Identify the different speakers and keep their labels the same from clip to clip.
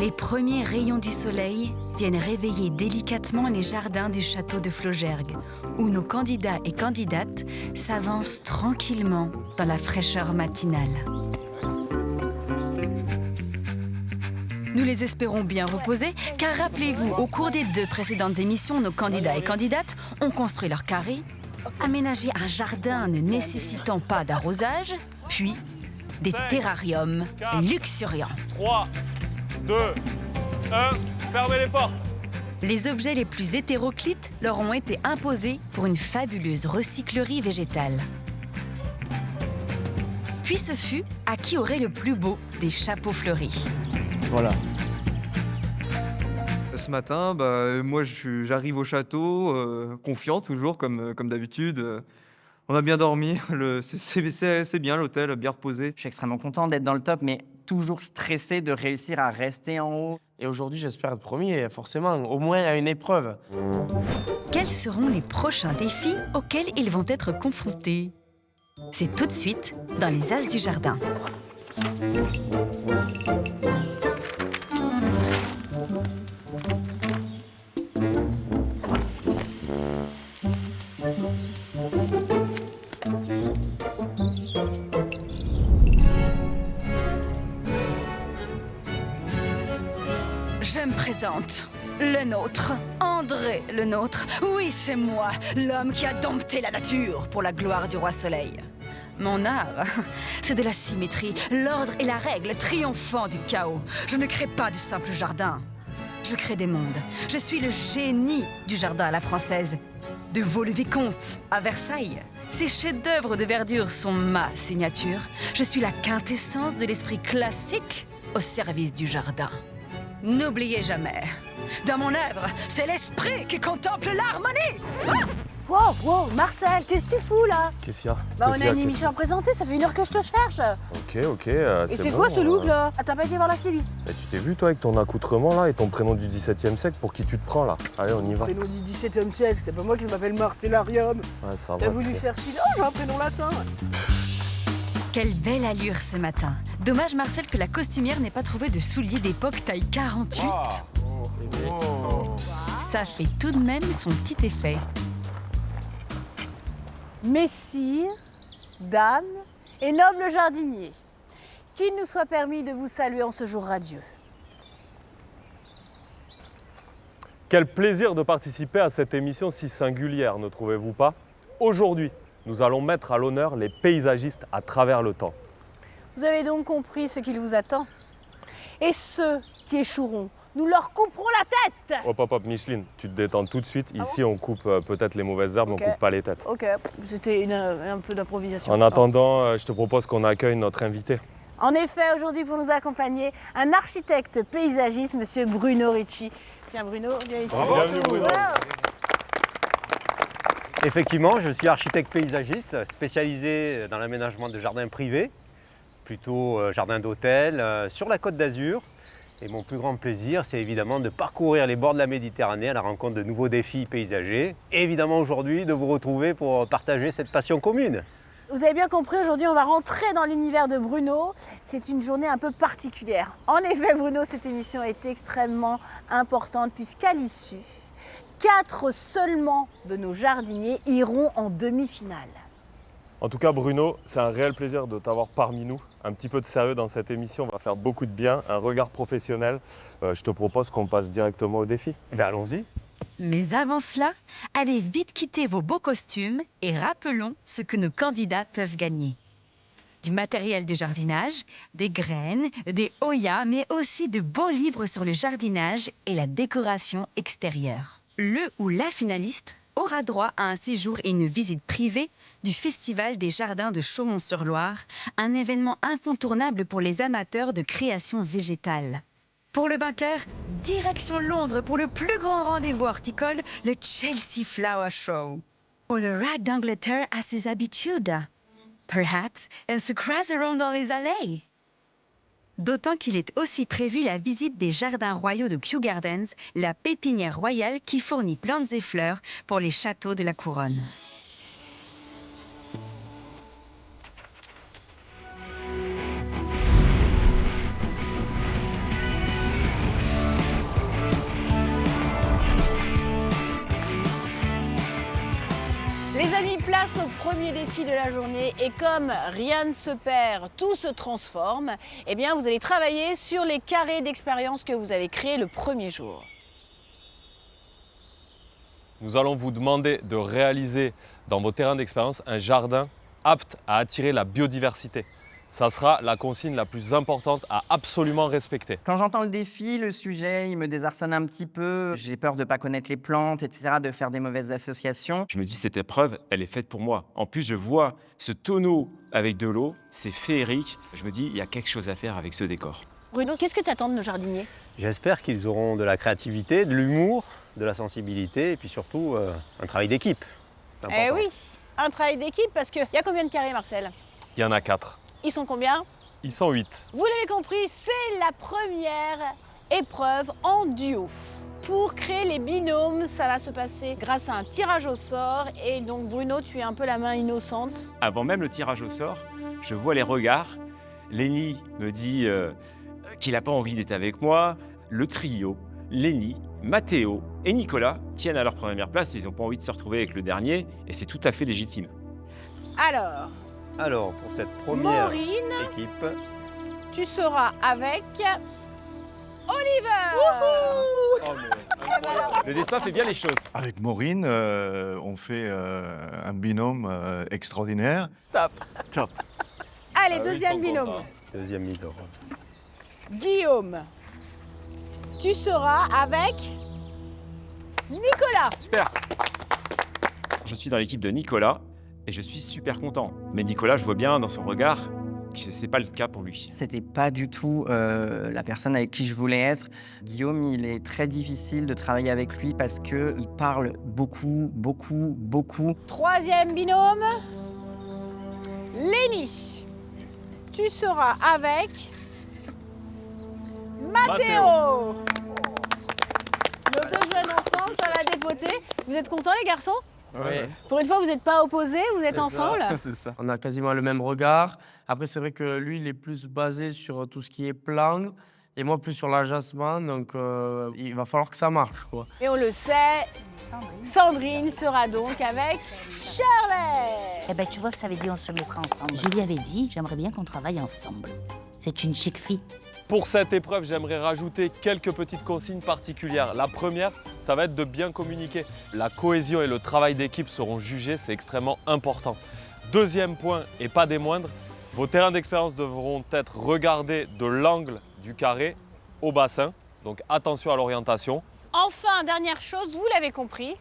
Speaker 1: Les premiers rayons du soleil viennent réveiller délicatement les jardins du château de Flaugergues, où nos candidats et candidates s'avancent tranquillement dans la fraîcheur matinale. Nous les espérons bien reposés, car rappelez-vous, au cours des 2 précédentes émissions, nos candidats et candidates ont construit leur carré, aménagé un jardin ne nécessitant pas d'arrosage, puis des terrariums luxuriants.
Speaker 2: 3, 2, 1, fermez les portes.
Speaker 1: Les objets les plus hétéroclites leur ont été imposés pour une fabuleuse recyclerie végétale. Puis ce fut à qui aurait le plus beau des chapeaux fleuris.
Speaker 3: Voilà.
Speaker 4: Ce matin, moi j'arrive au château, confiant toujours comme d'habitude. On a bien dormi, c'est bien l'hôtel, bien reposé.
Speaker 3: Je suis extrêmement content d'être dans le top, mais toujours stressé de réussir à rester en haut.
Speaker 5: Et aujourd'hui, j'espère être premier, forcément, au moins à une épreuve.
Speaker 1: Quels seront les prochains défis auxquels ils vont être confrontés? C'est tout de suite dans les As du Jardin. Je me présente, le nôtre, André le nôtre. Oui, c'est moi, l'homme qui a dompté la nature pour la gloire du roi Soleil. Mon art, c'est de la symétrie, l'ordre et la règle triomphant du chaos. Je ne crée pas de simples jardins, je crée des mondes. Je suis le génie du jardin à la française, de Vaux-le-Vicomte à Versailles. Ces chefs-d'œuvre de verdure sont ma signature. Je suis la quintessence de l'esprit classique au service du jardin. N'oubliez jamais, dans mon œuvre, c'est l'esprit qui contemple l'harmonie.
Speaker 6: Wow, Marcel, qu'est-ce que tu fous là?
Speaker 7: Qu'est-ce qu'il y a?
Speaker 6: On a une émission à présenter, ça fait 1 heure que je te cherche.
Speaker 7: Ok,
Speaker 6: Et c'est
Speaker 7: bon,
Speaker 6: quoi ce look là? Ah, t'as pas été voir la styliste?
Speaker 7: Tu t'es vu toi avec ton accoutrement là et ton prénom du XVIIe siècle, pour qui tu te prends là? Allez, on y va.
Speaker 6: Prénom du XVIIe siècle, c'est pas moi qui m'appelle Martellarium.
Speaker 7: Ouais, ça
Speaker 6: T'as
Speaker 7: va.
Speaker 6: voulu faire style, oh j'ai un prénom latin.
Speaker 1: Quelle belle allure ce matin. Dommage, Marcel, que la costumière n'ait pas trouvé de souliers d'époque taille 48. Ça fait tout de même son petit effet.
Speaker 6: Messire, dames et nobles jardiniers, qu'il nous soit permis de vous saluer en ce jour radieux.
Speaker 7: Quel plaisir de participer à cette émission si singulière, ne trouvez-vous pas? Aujourd'hui, nous allons mettre à l'honneur les paysagistes à travers le temps.
Speaker 6: Vous avez donc compris ce qu'il vous attend. Et ceux qui échoueront, nous leur couperons la tête.
Speaker 7: Hop, Micheline, tu te détends tout de suite. Ici, on coupe peut-être les mauvaises herbes,
Speaker 6: Ok.
Speaker 7: on coupe pas les têtes.
Speaker 6: Ok, c'était un peu d'improvisation.
Speaker 7: En attendant, je te propose qu'on accueille notre invité.
Speaker 6: En effet, aujourd'hui, pour nous accompagner, un architecte paysagiste, monsieur Bruno Ricci. Tiens, Bruno, viens ici.
Speaker 7: Bienvenue, Bruno.
Speaker 6: Wow.
Speaker 8: Effectivement, je suis architecte paysagiste spécialisé dans l'aménagement de jardins privés, plutôt jardins d'hôtel, sur la Côte d'Azur. Et mon plus grand plaisir, c'est évidemment de parcourir les bords de la Méditerranée à la rencontre de nouveaux défis paysagers. Et évidemment aujourd'hui, de vous retrouver pour partager cette passion commune.
Speaker 6: Vous avez bien compris, aujourd'hui, on va rentrer dans l'univers de Bruno. C'est une journée un peu particulière. En effet, Bruno, cette émission est extrêmement importante puisqu'à l'issue, 4 seulement de nos jardiniers iront en demi-finale.
Speaker 7: En tout cas, Bruno, c'est un réel plaisir de t'avoir parmi nous. Un petit peu de sérieux dans cette émission va faire beaucoup de bien, un regard professionnel. Je te propose qu'on passe directement au défi.
Speaker 8: Allons-y.
Speaker 1: Mais avant cela, allez vite quitter vos beaux costumes et rappelons ce que nos candidats peuvent gagner. Du matériel de jardinage, des graines, des Hoya, mais aussi de beaux livres sur le jardinage et la décoration extérieure. Le ou la finaliste aura droit à un séjour et une visite privée du Festival des Jardins de Chaumont-sur-Loire, un événement incontournable pour les amateurs de création végétale. Pour le vainqueur, direction Londres pour le plus grand rendez-vous horticole, le Chelsea Flower Show. Pour le rat d'Angleterre à ses habitudes. Perhaps elle se croiseront dans les allées. D'autant qu'il est aussi prévu la visite des jardins royaux de Kew Gardens, la pépinière royale qui fournit plantes et fleurs pour les châteaux de la couronne.
Speaker 6: Les amis, place au premier défi de la journée et comme rien ne se perd, tout se transforme, eh bien vous allez travailler sur les carrés d'expérience que vous avez créés le premier jour.
Speaker 7: Nous allons vous demander de réaliser dans vos terrains d'expérience un jardin apte à attirer la biodiversité. Ça sera la consigne la plus importante à absolument respecter.
Speaker 3: Quand j'entends le défi, le sujet, il me désarçonne un petit peu. J'ai peur de ne pas connaître les plantes, etc., de faire des mauvaises associations.
Speaker 9: Je me dis, cette épreuve, elle est faite pour moi. En plus, je vois ce tonneau avec de l'eau, c'est féerique. Je me dis, il y a quelque chose à faire avec ce décor.
Speaker 6: Bruno, qu'est-ce que tu attends de nos jardiniers?
Speaker 8: J'espère qu'ils auront de la créativité, de l'humour, de la sensibilité et puis surtout un travail d'équipe. C'est important.
Speaker 6: Eh oui, un travail d'équipe parce qu'il y a combien de carrés, Marcel?
Speaker 7: Il y en a 4.
Speaker 6: Ils sont combien?
Speaker 7: Ils sont 8.
Speaker 6: Vous l'avez compris, c'est la première épreuve en duo. Pour créer les binômes, ça va se passer grâce à un tirage au sort. Et donc Bruno, tu es un peu la main innocente.
Speaker 9: Avant même le tirage au sort, je vois les regards. Lenny me dit qu'il n'a pas envie d'être avec moi. Le trio, Lenny, Mathéo et Nicolas tiennent à leur première place. Ils n'ont pas envie de se retrouver avec le dernier et c'est tout à fait légitime.
Speaker 8: Alors, pour cette première
Speaker 6: Maureen,
Speaker 8: équipe,
Speaker 6: tu seras avec Oliver.
Speaker 9: Le destin fait bien les choses.
Speaker 10: Avec Maureen, on fait un binôme extraordinaire.
Speaker 6: Allez, deuxième binôme.
Speaker 8: deuxième binôme.
Speaker 6: Guillaume, tu seras avec Nicolas.
Speaker 9: Super. Je suis dans l'équipe de Nicolas et je suis super content. Mais Nicolas, je vois bien dans son regard que c'est pas le cas pour lui.
Speaker 3: C'était pas du tout la personne avec qui je voulais être. Guillaume, il est très difficile de travailler avec lui parce qu'il parle beaucoup.
Speaker 6: Troisième binôme, Lenny, tu seras avec Mathéo. Nos deux jeunes ensemble, ça va dépoter. Vous êtes contents les garçons?
Speaker 5: Oui.
Speaker 6: Pour une fois, vous n'êtes pas opposés, vous êtes ensemble.
Speaker 10: C'est ça.
Speaker 5: On a quasiment le même regard. Après, c'est vrai que lui, il est plus basé sur tout ce qui est plan et moi plus sur l'agencement. Donc, il va falloir que ça marche, quoi.
Speaker 6: Et on le sait, Sandrine sera donc avec Shirley.
Speaker 11: Eh ben, tu vois, je t'avais dit, on se mettra ensemble. Je lui avais dit, j'aimerais bien qu'on travaille ensemble. C'est une chic fille.
Speaker 7: Pour cette épreuve, j'aimerais rajouter quelques petites consignes particulières. La première, ça va être de bien communiquer. La cohésion et le travail d'équipe seront jugés, c'est extrêmement important. Deuxième point, et pas des moindres, vos terrains d'expérience devront être regardés de l'angle du carré au bassin. Donc attention à l'orientation.
Speaker 6: Enfin, dernière chose, vous l'avez compris,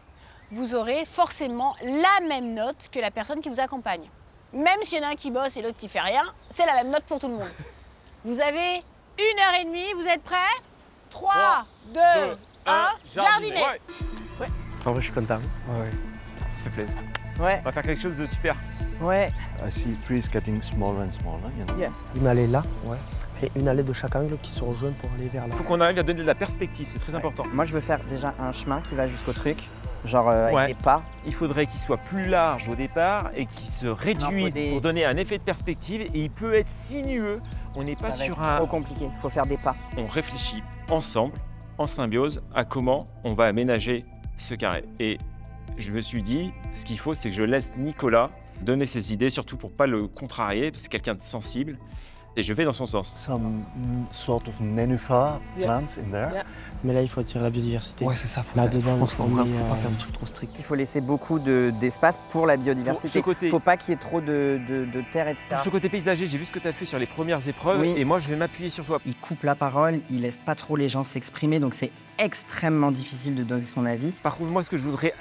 Speaker 6: vous aurez forcément la même note que la personne qui vous accompagne. Même s'il y en a un qui bosse et l'autre qui fait rien, c'est la même note pour tout le monde. Vous avez 1h30, vous êtes prêts? 3, 2, 1, jardiner.
Speaker 7: Ouais.
Speaker 5: En vrai, je suis content.
Speaker 10: Ouais, ça fait plaisir.
Speaker 3: Ouais,
Speaker 9: On va faire quelque chose de super.
Speaker 3: ouais.
Speaker 10: I see trees getting smaller and smaller. You know?
Speaker 3: Yes.
Speaker 5: Une allée là,
Speaker 10: Ouais.
Speaker 5: et une allée de chaque angle qui se rejoignent pour aller vers là.
Speaker 9: Il faut qu'on arrive à donner de la perspective, c'est très important.
Speaker 3: Moi, je veux faire déjà un chemin qui va jusqu'au truc, genre
Speaker 9: Ouais.
Speaker 3: avec des pas.
Speaker 9: Il faudrait qu'il soit plus large au départ et qu'il se réduise
Speaker 3: des-
Speaker 9: pour donner un effet de perspective et il peut être sinueux. On n'est pas
Speaker 3: Ça va
Speaker 9: sur
Speaker 3: être
Speaker 9: un...
Speaker 3: trop compliqué, il faut faire des pas.
Speaker 9: On réfléchit ensemble, en symbiose, à comment on va aménager ce carré. Et je me suis dit, ce qu'il faut, c'est que je laisse Nicolas donner ses idées, surtout pour pas le contrarier, parce que c'est quelqu'un de sensible, et je vais dans son sens.
Speaker 10: Some sort of nénuphar plants in there.
Speaker 5: Mais là, il faut attirer la biodiversité.
Speaker 10: Ouais, c'est ça. Faut
Speaker 5: Là-dedans,
Speaker 10: je pense qu'il
Speaker 5: on
Speaker 10: faut
Speaker 5: met,
Speaker 10: pas faire de trucs trop stricts.
Speaker 3: Il faut laisser beaucoup d'espace pour la biodiversité.
Speaker 9: Pour ce côté-
Speaker 3: Il faut pas qu'il y ait trop de terre, etc.
Speaker 9: Pour ce côté paysager, j'ai vu ce que tu as fait sur les premières épreuves,
Speaker 3: Oui.
Speaker 9: et moi je vais m'appuyer sur toi.
Speaker 3: Il coupe la parole, il laisse pas trop les gens s'exprimer, donc c'est extrêmement difficile de donner son avis.
Speaker 9: Par contre, moi, ce que je voudrais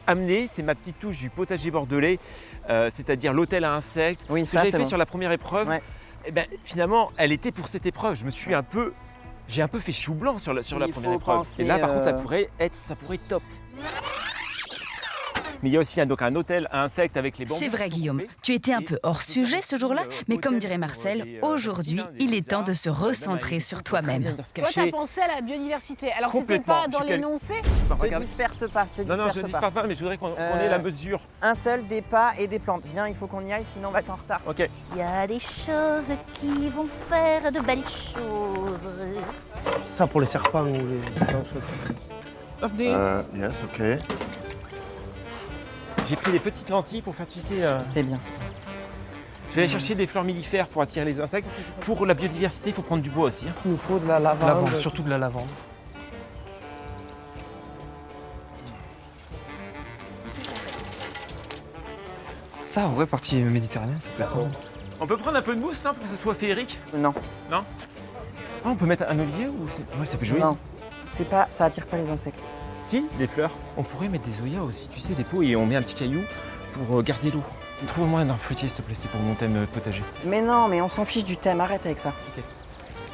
Speaker 9: amener, c'est ma petite touche du potager bordelais, c'est-à-dire l'hôtel à insectes.
Speaker 3: Oui,
Speaker 9: Ce que
Speaker 3: ça,
Speaker 9: j'avais
Speaker 3: c'est
Speaker 9: fait
Speaker 3: bon.
Speaker 9: sur la première épreuve,
Speaker 3: Ouais.
Speaker 9: eh ben, finalement, elle était pour cette épreuve. Je me suis j'ai un peu fait chou blanc sur la
Speaker 3: Il
Speaker 9: première
Speaker 3: faut
Speaker 9: épreuve.
Speaker 3: penser,
Speaker 9: Et là, par contre, ça pourrait être top. Mais il y a aussi donc un hôtel à insectes avec les bambous.
Speaker 1: C'est vrai,
Speaker 9: qui sont
Speaker 1: Guillaume.
Speaker 9: coupés.
Speaker 1: Tu étais un
Speaker 9: Et
Speaker 1: peu hors
Speaker 9: c'est
Speaker 1: sujet ce jour-là, mais comme dirait
Speaker 9: pour
Speaker 1: Marcel,
Speaker 9: les,
Speaker 1: aujourd'hui,
Speaker 9: des
Speaker 1: il est
Speaker 9: lézards,
Speaker 1: temps de se
Speaker 9: même
Speaker 1: recentrer
Speaker 9: avec
Speaker 1: sur
Speaker 9: des
Speaker 1: toi-même.
Speaker 9: viennent de se
Speaker 6: Toi, t'as
Speaker 9: cacher.
Speaker 6: pensé à la biodiversité. Alors, c'était
Speaker 9: Complètement.
Speaker 6: pas dans
Speaker 9: Je suis
Speaker 6: l'énoncé.
Speaker 3: Te disperse pas,
Speaker 9: Non, je ne disparaît pas, mais je voudrais qu'on ait la mesure.
Speaker 3: Un seul, des pas et des plantes. Viens, il faut qu'on y aille, sinon on va être en retard.
Speaker 9: Ok.
Speaker 11: Il y a des choses qui vont faire de belles choses.
Speaker 5: Ça pour les serpents ou les serpents chauds.
Speaker 10: Yes, okay.
Speaker 9: J'ai pris des petites lentilles pour faire, tu sais...
Speaker 3: C'est bien.
Speaker 9: Je vais aller chercher des fleurs millifères pour attirer les insectes. Pour la biodiversité, il faut prendre du bois aussi. Hein.
Speaker 5: Il nous faut de la lavande.
Speaker 4: Lavande, surtout de la lavande. Ça, en vrai, partie méditerranéenne, ça peut être pas mal.
Speaker 9: On peut prendre un peu de mousse, non, pour que ce soit féerique?
Speaker 3: Non.
Speaker 9: Non? Ah, on peut mettre un olivier ou c'est... Ouais, ça peut jouer.
Speaker 3: Non. C'est pas, ça attire pas les insectes.
Speaker 9: Si, des fleurs. On pourrait mettre des oyas aussi, tu sais, des pots, et on met un petit caillou pour garder l'eau. Trouve-moi un fruitier, s'il te plaît, c'est pour mon thème potager.
Speaker 3: Mais non, mais on s'en fiche du thème, arrête avec ça.
Speaker 9: Ok.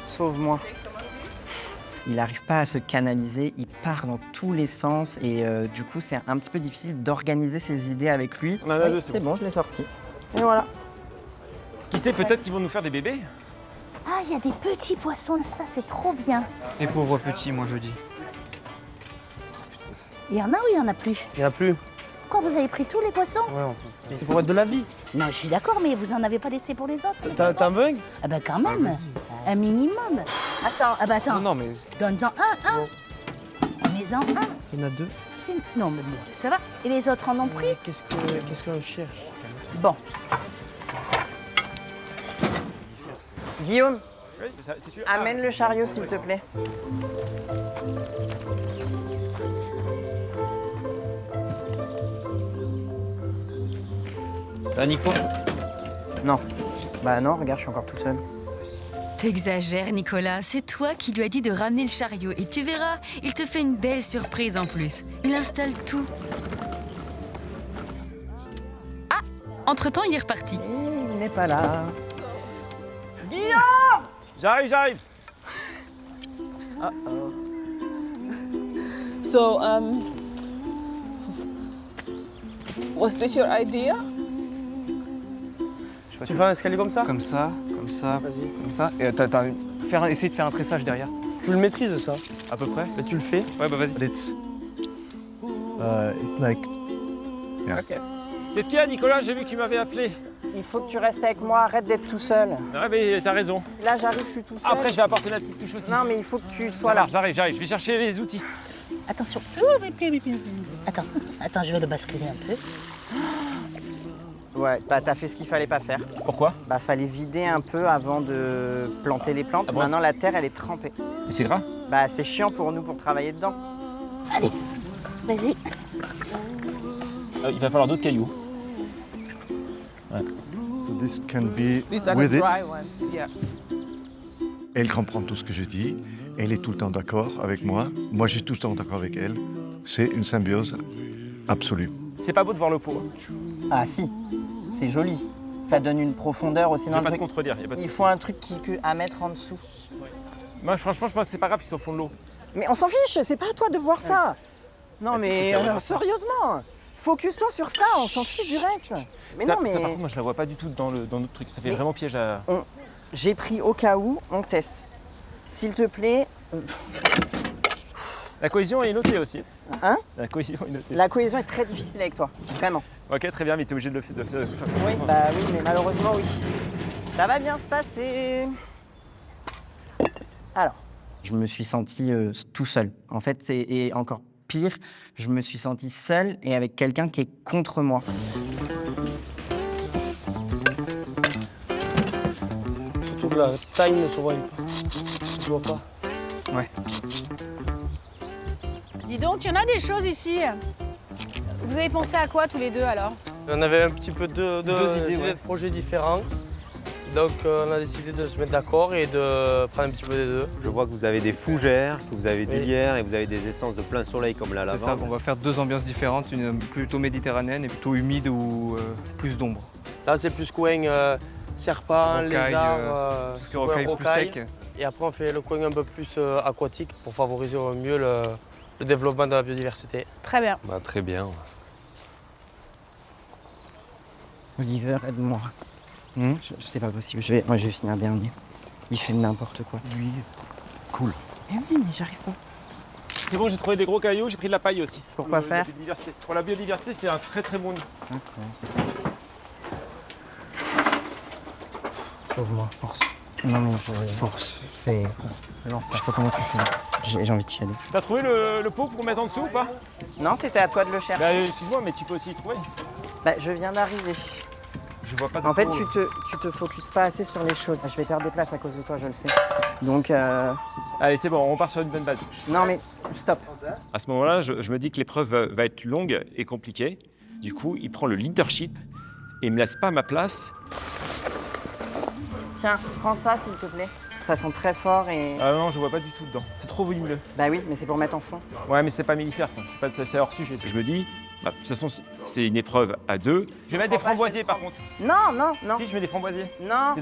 Speaker 3: Sauve-moi. Il n'arrive pas à se canaliser, il part dans tous les sens et du coup c'est un petit peu difficile d'organiser ses idées avec lui.
Speaker 9: On en a deux, c'est
Speaker 3: bon, je l'ai sorti. Et voilà.
Speaker 9: Qui sait, peut-être qu'ils vont nous faire des bébés?
Speaker 11: Ah, il y a des petits poissons, ça c'est trop bien.
Speaker 4: Les pauvres petits, moi je dis.
Speaker 11: Il y en a ou il y en a plus?
Speaker 5: Il n'y en a plus.
Speaker 11: Quoi, vous avez pris tous les poissons?
Speaker 5: Ouais, c'est pour mettre de la vie.
Speaker 11: Non, je suis d'accord, mais vous en avez pas laissé pour les autres? les poissons
Speaker 5: T'en veux un?
Speaker 11: Ah bah quand même, un minimum. Attends, ah bah attends.
Speaker 4: Non, non, mais
Speaker 11: Donne-en un. Mets-en un.
Speaker 5: Il y en a deux.
Speaker 11: Non, mais ça va. Et les autres en ont pris?
Speaker 5: Qu'est-ce qu'on cherche?
Speaker 11: Bon.
Speaker 3: Guillaume,
Speaker 9: Oui, c'est sûr.
Speaker 3: amène le chariot s'il te plaît.
Speaker 4: Nico?
Speaker 3: Non. Bah non, regarde, je suis encore tout seul.
Speaker 1: T'exagères, Nicolas. C'est toi qui lui as dit de ramener le chariot. Et tu verras, il te fait une belle surprise en plus. Il installe tout. Ah, entre-temps, il est reparti.
Speaker 3: Il n'est pas là.
Speaker 9: J'arrive.
Speaker 12: So, was this your idea?
Speaker 5: Tu fais un escalier comme ça?
Speaker 4: Comme ça,
Speaker 5: Vas-y.
Speaker 4: comme ça. Et essayer de faire un tressage derrière.
Speaker 5: Tu le maîtrises ça?
Speaker 4: À peu près?
Speaker 5: Bah, tu le fais?
Speaker 4: Ouais, bah vas-y.
Speaker 10: It's like
Speaker 9: Qu'est-ce qu'il y a, Nicolas? J'ai vu que tu m'avais appelé.
Speaker 3: Il faut que tu restes avec moi, arrête d'être tout seul.
Speaker 9: Ouais, mais t'as raison.
Speaker 3: Là, j'arrive, je suis tout seul.
Speaker 9: Après, je vais apporter la petite touche aussi.
Speaker 3: Non, mais il faut que tu sois là.
Speaker 9: J'arrive. Je vais chercher les outils.
Speaker 11: Attention. Attends, je vais le basculer un peu.
Speaker 3: Ouais, bah t'as fait ce qu'il fallait pas faire.
Speaker 9: Pourquoi?
Speaker 3: Bah fallait vider un peu avant de planter les plantes.
Speaker 9: Ah bon?
Speaker 3: Maintenant la terre elle est trempée.
Speaker 9: Et c'est gras?
Speaker 3: Bah c'est chiant pour nous pour travailler dedans.
Speaker 11: Allez, vas-y.
Speaker 9: Il va falloir d'autres cailloux.
Speaker 10: so this can be
Speaker 12: These are the
Speaker 10: with it.
Speaker 12: dry ones. Yeah.
Speaker 10: Elle comprend tout ce que je dis. Elle est tout le temps d'accord avec moi. Moi, je suis tout le temps d'accord avec elle. C'est une symbiose absolue.
Speaker 9: C'est pas beau de voir le pot.
Speaker 3: Ah si, c'est joli. Ça donne une profondeur aussi
Speaker 9: Je
Speaker 3: dans
Speaker 9: vais
Speaker 3: le
Speaker 9: pas te
Speaker 3: truc.
Speaker 9: contredire. Y a pas de
Speaker 3: Il
Speaker 9: souci.
Speaker 3: faut un truc à mettre en dessous.
Speaker 9: Moi, franchement, je pense que c'est pas grave qu'ils soient au fond de l'eau.
Speaker 3: Mais on s'en fiche, c'est pas à toi de voir ça. Non
Speaker 9: Bah,
Speaker 3: mais
Speaker 9: c'est cher.
Speaker 3: sérieusement, focus-toi sur ça, on s'en fiche du reste. Mais
Speaker 9: Ça,
Speaker 3: non mais
Speaker 9: ça, par contre, moi, je la vois pas du tout dans notre truc. Ça fait
Speaker 3: Mais-
Speaker 9: vraiment piège à...
Speaker 3: j'ai pris au cas où, on teste. S'il te plaît,
Speaker 9: La cohésion est notée aussi.
Speaker 3: Hein?
Speaker 9: La cohésion est notée.
Speaker 3: la cohésion est très difficile avec toi, vraiment.
Speaker 9: Ok, très bien, mais t'es obligé de le faire.
Speaker 3: Oui, bah oui, mais malheureusement oui. Ça va bien se passer. Alors, je me suis senti tout seul. En fait, et encore pire, je me suis senti seul et avec quelqu'un qui est contre moi.
Speaker 5: Surtout que la taille ne se voit pas. Je vois pas.
Speaker 4: Ouais.
Speaker 6: Dis donc, il y en a des choses ici. Vous avez pensé à quoi tous les deux alors?
Speaker 5: On avait un petit peu deux
Speaker 4: idées, ouais.
Speaker 5: de projets différents. Donc on a décidé de se mettre d'accord et de prendre un petit peu des deux.
Speaker 8: Je vois que vous avez des fougères, que vous avez du
Speaker 5: Oui.
Speaker 8: lierre et vous avez des essences de plein soleil comme la
Speaker 4: C'est ça,
Speaker 8: lavande.
Speaker 4: on va faire deux ambiances différentes, une plutôt méditerranéenne et plutôt humide ou plus d'ombre.
Speaker 5: Là c'est plus coin serpent,
Speaker 4: Rocaille,
Speaker 5: lézard,
Speaker 4: Parce que
Speaker 5: coin
Speaker 4: rocaille plus
Speaker 5: rocaille.
Speaker 4: sec.
Speaker 5: Et après on fait le coin un peu plus aquatique pour favoriser au mieux le développement de la biodiversité.
Speaker 6: Très bien.
Speaker 7: Bah, très bien.
Speaker 3: Oliver, aide-moi. C'est pas possible, moi je vais finir dernier. Il fait n'importe quoi.
Speaker 10: Oui, cool.
Speaker 3: Eh oui, mais j'arrive pas.
Speaker 9: C'est bon, j'ai trouvé des gros cailloux, j'ai pris de la paille aussi.
Speaker 3: Pourquoi faire?
Speaker 9: La biodiversité. Pour la biodiversité, c'est un très très bon nid.
Speaker 3: Sauve-moi, force. Non mais force. Je sais pas comment tu fais. J'ai envie de chialer.
Speaker 9: T'as trouvé le pot pour mettre en dessous ou pas?
Speaker 3: Non, c'était à toi de le chercher.
Speaker 9: Bah, excuse-moi, mais tu peux aussi y trouver.
Speaker 3: Bah, je viens d'arriver.
Speaker 9: Je vois pas de
Speaker 3: En fait,
Speaker 9: trou.
Speaker 3: tu te focuses pas assez sur les choses. Je vais perdre des places à cause de toi, je le sais. Donc,
Speaker 9: Allez, c'est bon, on part sur une bonne base.
Speaker 3: non mais stop.
Speaker 9: À ce moment-là, je me dis que l'épreuve va être longue et compliquée. Du coup, il prend le leadership et il me laisse pas ma place.
Speaker 3: Tiens, prends ça s'il te plaît. Ça sent très fort et...
Speaker 9: Ah non, je vois pas du tout dedans. C'est trop volumineux.
Speaker 3: Bah oui, mais c'est pour mettre en fond.
Speaker 9: Ouais, mais c'est pas mellifère, ça. C'est hors sujet. Je me dis, bah, de toute façon, c'est une épreuve à 2. Je vais mettre des framboisiers, par contre.
Speaker 3: Non, non, non.
Speaker 9: Si, je mets des framboisiers.
Speaker 3: Non.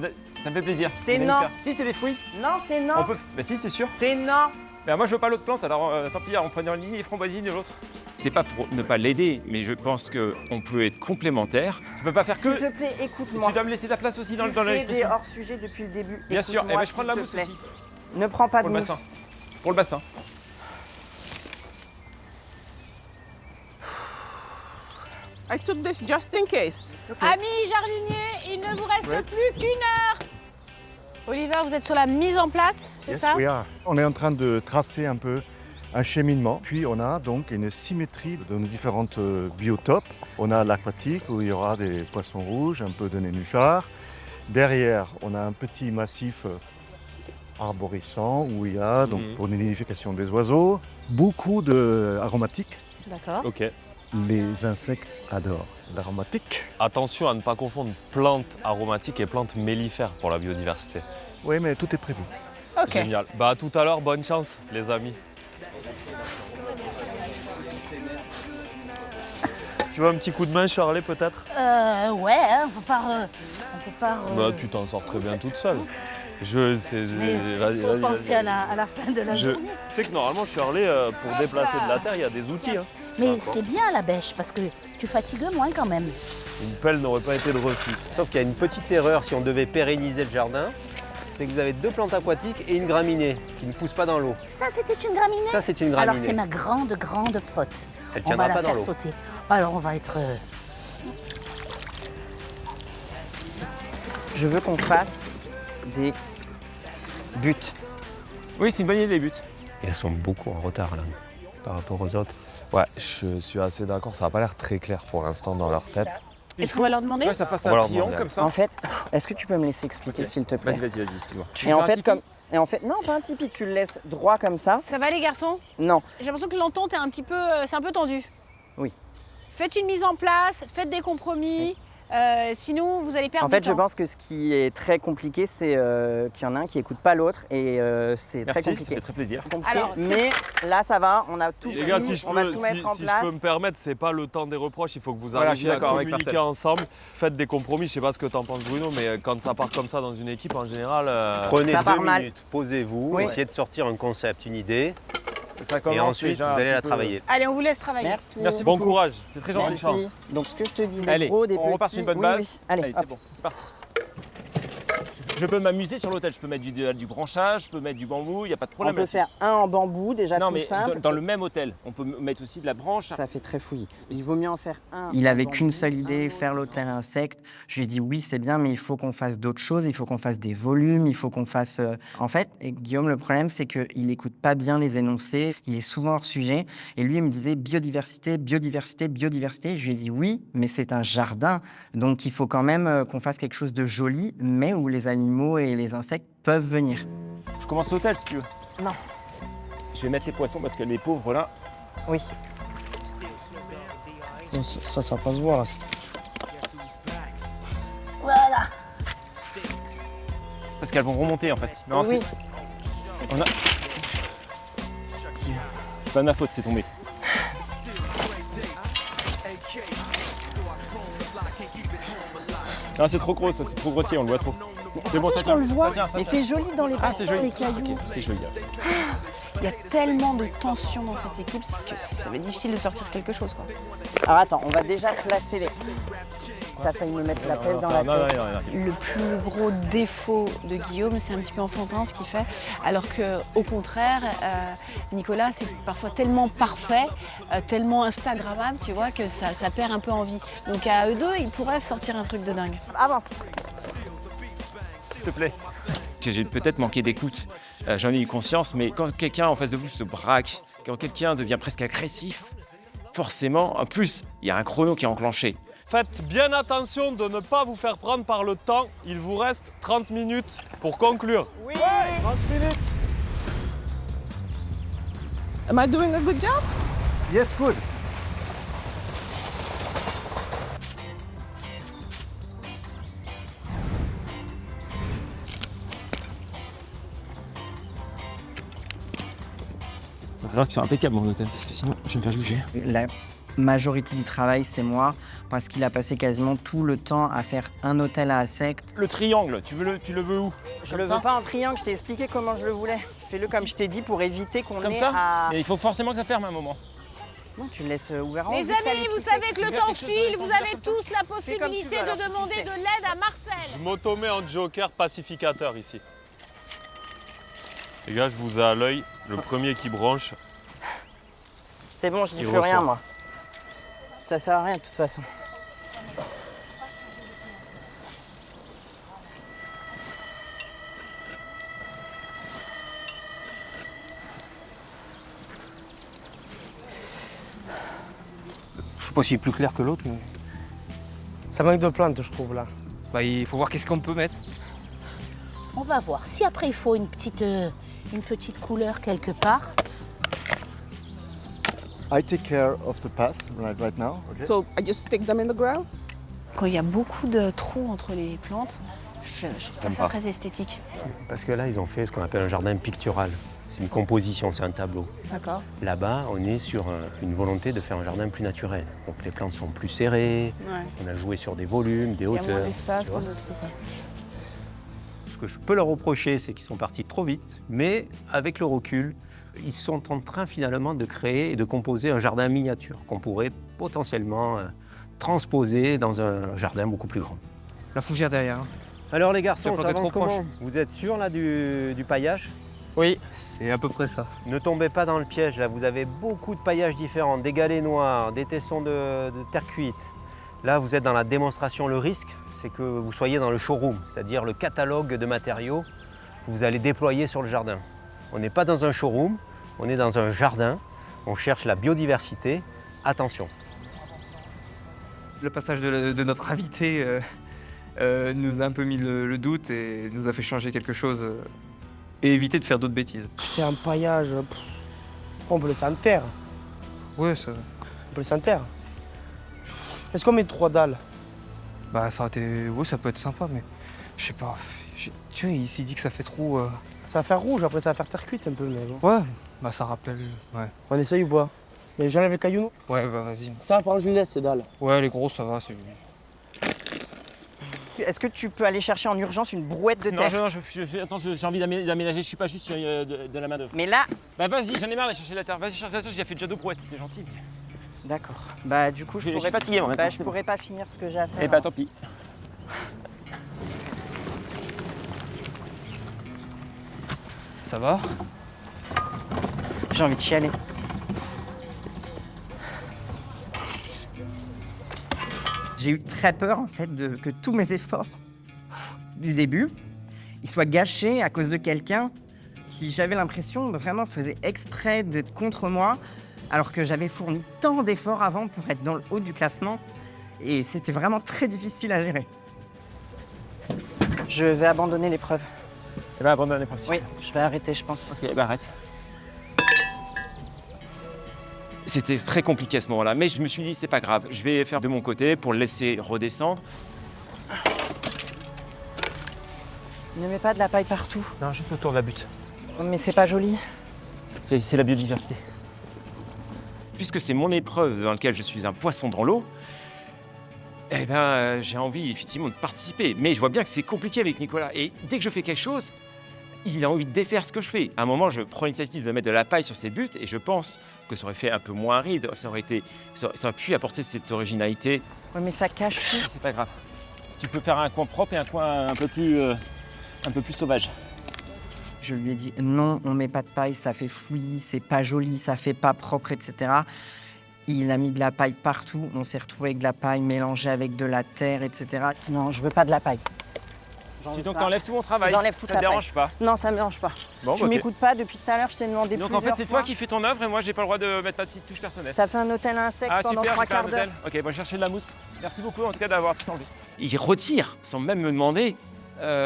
Speaker 9: Ça me fait plaisir.
Speaker 3: C'est
Speaker 9: Des
Speaker 3: non.
Speaker 9: mellifères. Si, c'est des fruits.
Speaker 3: Non, c'est non.
Speaker 9: On peut... Bah si, c'est sûr.
Speaker 3: C'est non.
Speaker 9: Bah, moi, je veux pas l'autre plante, alors tant pis, on prenait ni les framboisiers ni l'autre. C'est pas pour ne pas l'aider, mais je pense qu'on peut être complémentaires. Tu peux pas faire
Speaker 3: S'il
Speaker 9: que...
Speaker 3: te plaît, écoute-moi.
Speaker 9: Tu dois me laisser de la place aussi dans
Speaker 3: Tu fais des
Speaker 9: l'expression.
Speaker 3: hors-sujets depuis le début.
Speaker 9: Bien sûr,
Speaker 3: Écoute-moi,
Speaker 9: et je prends de la
Speaker 3: s'il te
Speaker 9: mousse
Speaker 3: plaît.
Speaker 9: aussi.
Speaker 3: Ne prends pas de
Speaker 9: Pour le
Speaker 3: mousse.
Speaker 9: bassin. Pour le bassin.
Speaker 12: I took this just in case.
Speaker 6: Amis jardiniers, il ne vous reste plus qu'une heure. Oliver, vous êtes sur la mise en place, c'est ça?
Speaker 10: On est en train de tracer un peu un cheminement. Puis on a donc une symétrie de nos différentes biotopes. On a l'aquatique où il y aura des poissons rouges, un peu de nénuphars. Derrière, on a un petit massif arborescent où il y a, donc, pour la nidification des oiseaux, beaucoup d'aromatiques.
Speaker 6: D'accord.
Speaker 7: Ok.
Speaker 10: Les insectes adorent l'aromatique.
Speaker 7: Attention à ne pas confondre plantes aromatiques et plantes mellifères pour la biodiversité.
Speaker 10: Oui, mais tout est prévu.
Speaker 6: Ok.
Speaker 7: Génial. Bah à tout à l'heure, bonne chance les amis. Tu veux un petit coup de main Charlie peut-être?
Speaker 11: Ouais, hein, on peut pas...
Speaker 7: Bah tu t'en sors très bien toute seule. Je sais.
Speaker 11: Mais
Speaker 7: Vas-y,
Speaker 11: il faut
Speaker 7: vas-y,
Speaker 11: penser
Speaker 7: vas-y.
Speaker 11: à la fin de la journée.
Speaker 7: Tu sais que normalement Charlie, pour déplacer de la terre, il y a des outils. Hein.
Speaker 11: Mais c'est bien la bêche, parce que tu fatigues moins quand même.
Speaker 7: Une pelle n'aurait pas été de refus.
Speaker 8: Sauf qu'il y a une petite erreur si on devait pérenniser le jardin, c'est que vous avez 2 plantes aquatiques et une graminée qui ne pousse pas dans l'eau.
Speaker 11: Ça, c'était une graminée?
Speaker 8: Ça, c'est une graminée.
Speaker 11: Alors, c'est ma grande faute.
Speaker 8: Elle
Speaker 11: On
Speaker 8: tiendra
Speaker 11: va la
Speaker 8: pas dans
Speaker 11: faire
Speaker 8: l'eau.
Speaker 11: sauter. Alors, on va être...
Speaker 3: Je veux qu'on fasse des buts.
Speaker 9: Oui, c'est une bonne idée, les buts.
Speaker 8: Et elles sont beaucoup en retard là, par rapport aux autres.
Speaker 7: Ouais, je suis assez d'accord, ça n'a pas l'air très clair pour l'instant dans leur tête.
Speaker 6: Est-ce qu'on va leur demander?
Speaker 9: Ouais, ça fasse
Speaker 7: On va
Speaker 9: un
Speaker 7: leur
Speaker 9: triangle
Speaker 7: demander.
Speaker 9: comme ça.
Speaker 3: En fait, est-ce que tu peux me laisser expliquer s'il te plaît?
Speaker 9: Vas-y, excuse-moi.
Speaker 3: Et en fait, non, pas un tipi, tu le laisses droit comme ça.
Speaker 6: Ça va les garçons?
Speaker 3: Non.
Speaker 6: J'ai l'impression que l'entente est un petit peu, c'est un peu tendu.
Speaker 3: Oui.
Speaker 6: Faites une mise en place, faites des compromis. Sinon, vous allez perdre
Speaker 3: En fait,
Speaker 6: du
Speaker 3: je
Speaker 6: temps.
Speaker 3: pense que ce qui est très compliqué, c'est qu'il y en a un qui écoute pas l'autre et c'est très
Speaker 9: Merci, ça
Speaker 3: compliqué.
Speaker 9: fait très plaisir.
Speaker 6: Alors,
Speaker 3: mais là, ça va, on a tout
Speaker 7: Les gars,
Speaker 3: pris,
Speaker 7: si je
Speaker 3: on va
Speaker 7: peux,
Speaker 3: tout mettre en
Speaker 7: si je
Speaker 3: place.
Speaker 7: peux me permettre, c'est pas le temps des reproches, il faut que vous
Speaker 9: Voilà, je
Speaker 7: arriviez
Speaker 9: suis
Speaker 7: à
Speaker 9: d'accord avec
Speaker 7: communiquer
Speaker 9: Marcel.
Speaker 7: ensemble. Faites des compromis, je sais pas ce que t'en penses Bruno, mais quand ça part comme ça dans une équipe, en général...
Speaker 8: Prenez
Speaker 3: Ça
Speaker 8: 2
Speaker 3: part mal.
Speaker 8: minutes, posez-vous,
Speaker 3: Oui.
Speaker 8: essayez de sortir un concept, une idée,
Speaker 9: Ça
Speaker 8: et
Speaker 9: commence
Speaker 8: ensuite
Speaker 9: déjà
Speaker 8: vous
Speaker 9: un
Speaker 8: allez
Speaker 9: petit
Speaker 8: la
Speaker 9: peu-
Speaker 8: travailler.
Speaker 6: Allez, on vous laisse travailler.
Speaker 3: Merci.
Speaker 9: Merci
Speaker 7: Bon
Speaker 9: beaucoup.
Speaker 7: courage, c'est très gentil.
Speaker 3: Merci. Donc, ce que je te disais,
Speaker 9: Allez,
Speaker 3: gros, des
Speaker 9: on repart sur une bonne
Speaker 3: petits-
Speaker 9: base.
Speaker 3: Oui, oui. Allez,
Speaker 9: c'est
Speaker 3: hop.
Speaker 9: bon, c'est parti. Je peux m'amuser sur l'hôtel, je peux mettre du branchage, je peux mettre du bambou, il n'y a pas de
Speaker 3: On
Speaker 9: problème.
Speaker 3: peut
Speaker 9: là-dessus.
Speaker 3: faire un en bambou, déjà
Speaker 9: Non,
Speaker 3: tout
Speaker 9: mais
Speaker 3: simple.
Speaker 9: dans le même hôtel, on peut mettre aussi de la branche.
Speaker 3: Ça fait très fouillis. Il vaut mieux en faire un. Il avait qu'une seule idée, faire l'hôtel insecte. Je lui ai dit oui, c'est bien, mais il faut qu'on fasse d'autres choses. Il faut qu'on fasse des volumes, il faut qu'on fasse. En fait, et Guillaume, le problème, c'est qu'il n'écoute pas bien les énoncés. Il est souvent hors sujet. Et lui, il me disait biodiversité, biodiversité, biodiversité. Je lui ai dit oui, mais c'est un jardin. Donc il faut quand même qu'on fasse quelque chose de joli, mais où les animaux et les insectes peuvent venir.
Speaker 9: Je commence l'hôtel si tu veux.
Speaker 3: Non.
Speaker 9: Je vais mettre les poissons parce que les pauvres là.
Speaker 3: Oui.
Speaker 5: Ça va pas se voir là.
Speaker 11: Voilà.
Speaker 9: Parce qu'elles vont remonter en fait. Non,
Speaker 3: Oui.
Speaker 9: On a... C'est pas de ma faute, c'est tombé. Non, c'est trop gros, ça, c'est trop grossier, on le voit trop. C'est bon, ça
Speaker 6: On
Speaker 9: tient.
Speaker 6: le voit,
Speaker 9: Ça tient, ça
Speaker 6: mais
Speaker 9: tient.
Speaker 6: c'est joli dans les
Speaker 9: Ah,
Speaker 6: bassins,
Speaker 9: c'est joli.
Speaker 6: les cailloux.
Speaker 9: Ok, c'est joli.
Speaker 6: Il y a tellement de tension dans cette équipe que ça va être difficile de sortir quelque chose, quoi.
Speaker 3: Alors attends, on va déjà placer les. T'as failli me mettre la pelle dans la
Speaker 9: Non,
Speaker 3: tête.
Speaker 6: Le plus gros défaut de Guillaume, c'est un petit peu enfantin ce qu'il fait, alors que au contraire, Nicolas, c'est parfois tellement parfait, tellement instagrammable, tu vois, que ça perd un peu en vie. Donc à eux deux, ils pourraient sortir un truc de dingue.
Speaker 3: Avance.
Speaker 9: S'il te plaît. J'ai peut-être manqué d'écoute, j'en ai eu conscience, mais quand quelqu'un en face de vous se braque, quand quelqu'un devient presque agressif, forcément, en plus, il y a un chrono qui est enclenché.
Speaker 7: Faites bien attention de ne pas vous faire prendre par le temps. Il vous reste 30 minutes pour conclure.
Speaker 12: Oui. 30 minutes. Am I doing a good job?
Speaker 10: Yes, good.
Speaker 9: Il va falloir qu'ils soient impeccables, mon hôtel, parce que sinon, je vais me faire juger.
Speaker 3: La majorité du travail, c'est moi, parce qu'il a passé quasiment tout le temps à faire un hôtel à insectes.
Speaker 9: Le triangle, tu le veux où?
Speaker 3: Je le veux pas en triangle, je t'ai expliqué comment je le voulais. Fais-le comme je t'ai dit pour éviter qu'on
Speaker 9: Comme
Speaker 3: ait
Speaker 9: ça?
Speaker 3: à...
Speaker 9: Mais il faut forcément que ça ferme à un moment.
Speaker 3: Non, tu le laisses ouvert.
Speaker 6: Les amis, vous savez que le temps file, vous avez tous la possibilité de demander de l'aide à
Speaker 7: Je
Speaker 6: Marcel.
Speaker 7: m'automets en joker pacificateur ici. Les gars, je vous ai à l'œil. Le premier qui bronche.
Speaker 3: C'est bon, je dis
Speaker 7: Il
Speaker 3: plus rien,
Speaker 7: ressort.
Speaker 3: moi. Ça sert à rien, de toute façon.
Speaker 8: Je sais pas s'il est plus clair que l'autre, mais...
Speaker 5: Ça manque de plantes, je trouve, là.
Speaker 4: Bah, il faut voir qu'est-ce qu'on peut mettre.
Speaker 11: On va voir. Si après il faut une petite couleur quelque part.
Speaker 10: I take care of the path right now. Okay?
Speaker 12: So I just stick them in the ground?
Speaker 6: Quand il y a beaucoup de trous entre les plantes, je trouve pas ça très esthétique.
Speaker 8: Parce que là, ils ont fait ce qu'on appelle un jardin pictural. C'est une composition, c'est un tableau.
Speaker 6: D'accord.
Speaker 8: Là-bas, on est sur une volonté de faire un jardin plus naturel. Donc les plantes sont plus serrées,
Speaker 6: Ouais.
Speaker 8: on a joué sur des volumes, des
Speaker 6: Il y a moins
Speaker 8: hauteurs.
Speaker 6: d'espace,
Speaker 8: tu vois.
Speaker 6: moins de trucs. Ouais.
Speaker 8: Ce que je peux leur reprocher, c'est qu'ils sont partis trop vite, mais avec le recul, ils sont en train finalement de créer et de composer un jardin miniature qu'on pourrait potentiellement transposer dans un jardin beaucoup plus grand.
Speaker 4: La fougère derrière.
Speaker 8: Alors les garçons,
Speaker 4: C'est
Speaker 8: ça
Speaker 4: peut-être
Speaker 8: avance
Speaker 4: trop proche.
Speaker 8: comment? Vous êtes sûrs là du paillage?
Speaker 5: Oui.
Speaker 4: C'est à peu près ça.
Speaker 8: Ne tombez pas dans le piège, là vous avez beaucoup de paillages différents, des galets noirs, des tessons de terre cuite. Là vous êtes dans la démonstration, le risque c'est que vous soyez dans le showroom, c'est-à-dire le catalogue de matériaux que vous allez déployer sur le jardin. On n'est pas dans un showroom, on est dans un jardin, on cherche la biodiversité, attention.
Speaker 4: Le passage de notre invité nous a un peu mis le doute et nous a fait changer quelque chose et éviter de faire d'autres bêtises.
Speaker 5: C'est un paillage. On peut laisser en terre.
Speaker 4: Ouais, ça...
Speaker 5: On peut laisser en terre. Est-ce qu'on met 3 dalles?
Speaker 4: Bah ça aurait été... Ouais, ça peut être sympa, mais je sais pas. Tu vois, il s'est dit que ça fait trop...
Speaker 5: Ça va faire rouge, après ça va faire terre cuite un peu. Mais bon.
Speaker 4: Ouais, bah ça rappelle... Ouais,
Speaker 5: On essaye ou pas? Mais j'enlève les cailloux, non?
Speaker 4: ouais bah vas-y.
Speaker 5: Ça, par exemple, je les laisse, ces dalles.
Speaker 4: Ouais, les gros, ça va, c'est...
Speaker 3: Est-ce que tu peux aller chercher en urgence une brouette de terre?
Speaker 9: Non, attends, j'ai envie d'aménager, je suis pas juste sur de la main d'œuvre.
Speaker 3: Mais là...
Speaker 9: Bah vas-y, j'en ai marre d'aller chercher la terre. Vas-y, cherche la terre, j'ai fait déjà 2 brouettes, c'était gentil.
Speaker 3: D'accord. Bah du coup, je
Speaker 9: Je suis
Speaker 3: pourrais...
Speaker 9: fatigué, moi,
Speaker 3: Bah,
Speaker 9: maintenant,
Speaker 3: je
Speaker 9: c'est bon.
Speaker 3: pourrais pas finir ce que j'ai à faire.
Speaker 9: Eh bah tant pis.
Speaker 4: Ça va?
Speaker 3: J'ai envie de chialer. J'ai eu très peur en fait que tous mes efforts du début, ils soient gâchés à cause de quelqu'un qui, j'avais l'impression, vraiment faisait exprès d'être contre moi, alors que j'avais fourni tant d'efforts avant pour être dans le haut du classement, et c'était vraiment très difficile à gérer. Je vais abandonner l'épreuve.
Speaker 9: Eh bah abandonne les principes.
Speaker 3: Oui, je vais arrêter, je pense.
Speaker 9: Ok, bah arrête. C'était très compliqué à ce moment-là, mais je me suis dit, c'est pas grave, je vais faire de mon côté pour le laisser redescendre.
Speaker 3: Ne mets pas de la paille partout.
Speaker 9: Non, juste autour de la butte.
Speaker 3: Mais c'est pas joli.
Speaker 9: C'est la biodiversité. Puisque c'est mon épreuve dans laquelle je suis un poisson dans l'eau, eh ben, j'ai envie effectivement de participer. Mais je vois bien que c'est compliqué avec Nicolas. Et dès que je fais quelque chose, il a envie de défaire ce que je fais. À un moment, je prends l'initiative de mettre de la paille sur ses buts et je pense que ça aurait fait un peu moins aride. Ça aurait pu apporter cette originalité.
Speaker 3: Ouais, mais ça cache tout.
Speaker 9: C'est pas grave. Tu peux faire un coin propre et un coin un peu plus sauvage.
Speaker 3: Je lui ai dit non, on met pas de paille, ça fait fouillis, c'est pas joli, ça fait pas propre, etc. Il a mis de la paille partout, on s'est retrouvé avec de la paille mélangée avec de la terre, etc. Non, je veux pas de la paille.
Speaker 9: Tu donc t'enlèves tout mon travail.
Speaker 3: J'enlève toute
Speaker 9: Ça
Speaker 3: la
Speaker 9: te dérange
Speaker 3: paille.
Speaker 9: pas?
Speaker 3: Non, ça me dérange pas.
Speaker 9: Bon,
Speaker 3: Tu
Speaker 9: bah, ok.
Speaker 3: m'écoutes pas depuis tout à l'heure, je t'ai demandé
Speaker 9: Donc en
Speaker 3: plusieurs
Speaker 9: fait, c'est
Speaker 3: fois.
Speaker 9: toi qui fais ton œuvre et moi, j'ai pas le droit de mettre ma petite touche personnelle.
Speaker 3: T'as fait un hôtel à insectes
Speaker 9: Ah
Speaker 3: pendant
Speaker 9: super,
Speaker 3: 3
Speaker 9: j'ai fait un
Speaker 3: quarts d'heure.
Speaker 9: hôtel. Ok, bon, chercher de la mousse. Merci beaucoup en tout cas d'avoir tout enlevé. Il retire sans même me demander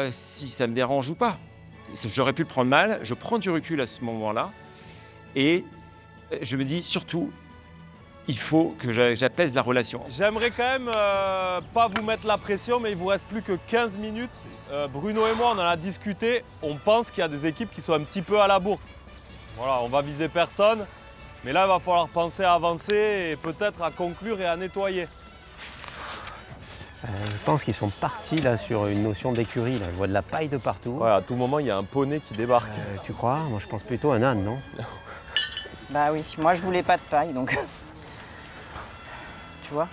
Speaker 9: si ça me dérange ou pas. J'aurais pu le prendre mal, je prends du recul à ce moment-là et je me dis surtout, il faut que j'apaise la relation.
Speaker 7: J'aimerais quand même pas vous mettre la pression, mais il vous reste plus que 15 minutes. Bruno et moi, on en a discuté. On pense qu'il y a des équipes qui sont un petit peu à la bourre. Voilà, on va viser personne. Mais là, il va falloir penser à avancer et peut-être à conclure et à nettoyer.
Speaker 8: Je pense qu'ils sont partis là sur une notion d'écurie. Là. Je vois de la paille de partout.
Speaker 7: Ouais, à tout moment, il y a un poney qui débarque.
Speaker 8: Tu crois? Moi, je pense plutôt un âne, non?
Speaker 3: Bah oui, moi je voulais pas de paille, donc... tu vois.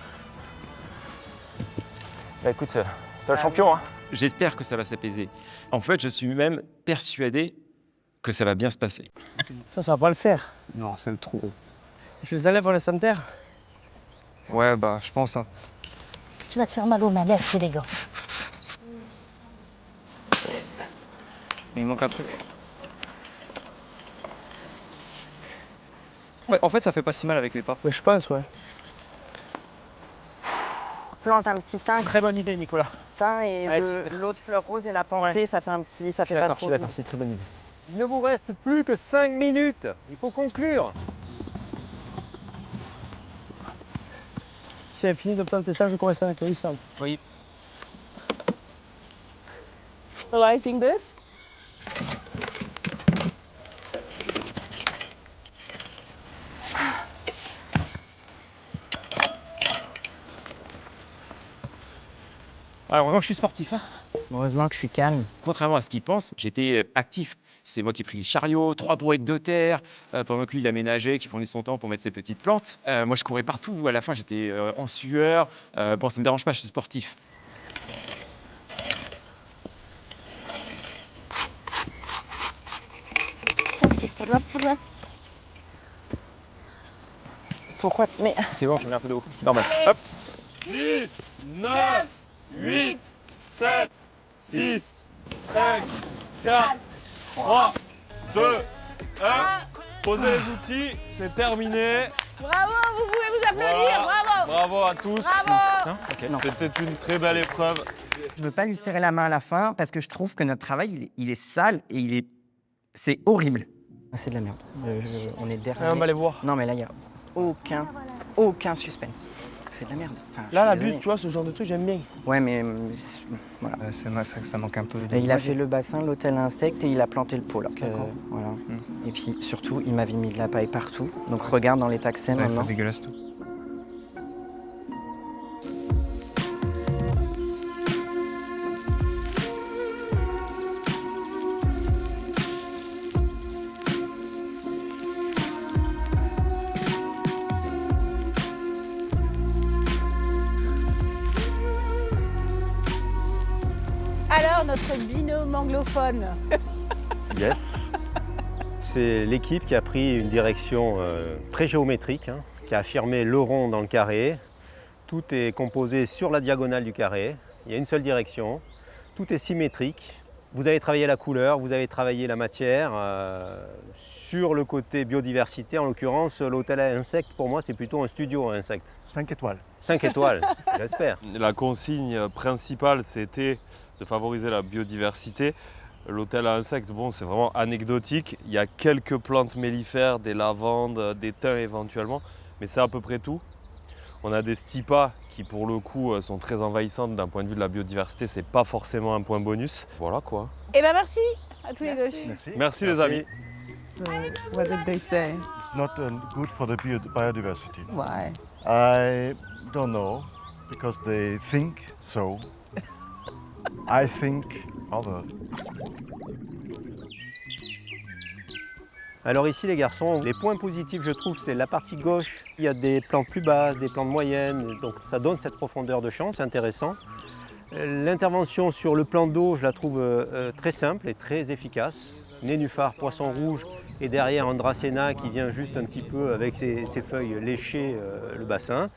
Speaker 9: Bah écoute, c'est un champion. Hein. J'espère que ça va s'apaiser. En fait, je suis même persuadé que ça va bien se passer.
Speaker 5: Ça va pas le faire.
Speaker 4: Non, c'est le trou.
Speaker 5: Je les enlève, on laisse en terre.
Speaker 4: Ouais, bah, je pense. Hein.
Speaker 11: Tu vas te faire mal aux mains, laisse les gars.
Speaker 4: Mais il manque un truc. Ouais, en fait, ça fait pas si mal avec les pas.
Speaker 5: Ouais, je pense, ouais.
Speaker 3: Plante un petit thym,
Speaker 5: Très bonne idée, Nicolas.
Speaker 3: et l'autre fleur rose et la pensée, ça fait un petit... ça fait pas trop...
Speaker 5: c'est une très bonne idée.
Speaker 8: Il ne vous reste plus que 5 minutes. Il faut conclure.
Speaker 5: Tu as fini de planter ça, je commence à accueillir ça.
Speaker 9: Oui.
Speaker 12: Fertilizing this.
Speaker 9: Alors, vraiment, je suis sportif. Hein.
Speaker 3: Heureusement que je suis calme.
Speaker 9: Contrairement à ce qu'il pense, j'étais actif. C'est moi qui ai pris le chariot, 3 brouettes de terre, pendant que lui, il aménageait, qui prenait son temps pour mettre ses petites plantes. Moi, je courais partout. À la fin, j'étais en sueur. Bon, ça me dérange pas, je suis sportif.
Speaker 11: Ça, c'est pour là.
Speaker 3: Pourquoi? Mais...
Speaker 9: C'est bon, je mets un peu d'eau. C'est normal. Hop.
Speaker 7: 10, 9, 8, 7, 6, 5, 4, 3, 2, 1. Posez les outils, c'est terminé.
Speaker 6: Bravo, vous pouvez vous applaudir,
Speaker 7: Voilà.
Speaker 6: bravo.
Speaker 7: Bravo à tous.
Speaker 6: Bravo.
Speaker 3: Non.
Speaker 7: C'était une très belle épreuve.
Speaker 3: Je veux pas lui serrer la main à la fin parce que je trouve que notre travail, il est sale et c'est horrible. C'est de la merde. On est derrière.
Speaker 5: On va aller voir.
Speaker 3: Non, mais là, il n'y a aucun suspense. C'est de la merde. Enfin, je
Speaker 5: Là,
Speaker 3: suis
Speaker 5: la
Speaker 3: désolé.
Speaker 5: buse, tu vois, ce genre de truc, j'aime bien.
Speaker 3: Ouais, mais voilà.
Speaker 4: Ça manque un peu.
Speaker 3: Et il a fait le bassin, l'hôtel à insectes et il a planté le pot là. Voilà. Et puis surtout, il m'avait mis de la paille partout. Donc regarde dans l'état que c'est maintenant.
Speaker 4: dégueulasse tout.
Speaker 6: Alors, notre binôme anglophone.
Speaker 8: Yes. C'est l'équipe qui a pris une direction très géométrique, hein, qui a affirmé le rond dans le carré. Tout est composé sur la diagonale du carré. Il y a une seule direction. Tout est symétrique. Vous avez travaillé la couleur, vous avez travaillé la matière. Sur le côté biodiversité, en l'occurrence, l'hôtel à insectes, pour moi, c'est plutôt un studio à insectes.
Speaker 10: 5 étoiles.
Speaker 8: 5 étoiles, j'espère.
Speaker 7: La consigne principale, c'était de favoriser la biodiversité. L'hôtel à insectes, bon, c'est vraiment anecdotique. Il y a quelques plantes mellifères, des lavandes, des thym éventuellement, mais c'est à peu près tout. On a des stipas qui, pour le coup, sont très envahissantes d'un point de vue de la biodiversité. C'est pas forcément un point bonus. Voilà quoi.
Speaker 6: Eh ben merci à tous les deux.
Speaker 7: Merci les amis.
Speaker 12: So, what did they say?
Speaker 10: It's not good for the biodiversity.
Speaker 12: Why?
Speaker 10: I don't know, because they think so. I think other.
Speaker 8: Alors ici les garçons, les points positifs je trouve c'est la partie gauche, il y a des plantes plus basses, des plantes moyennes, donc ça donne cette profondeur de champ, c'est intéressant. L'intervention sur le plan d'eau je la trouve très simple et très efficace. Nénuphar, poisson rouge et derrière Andracena qui vient juste un petit peu avec ses feuilles lécher le bassin.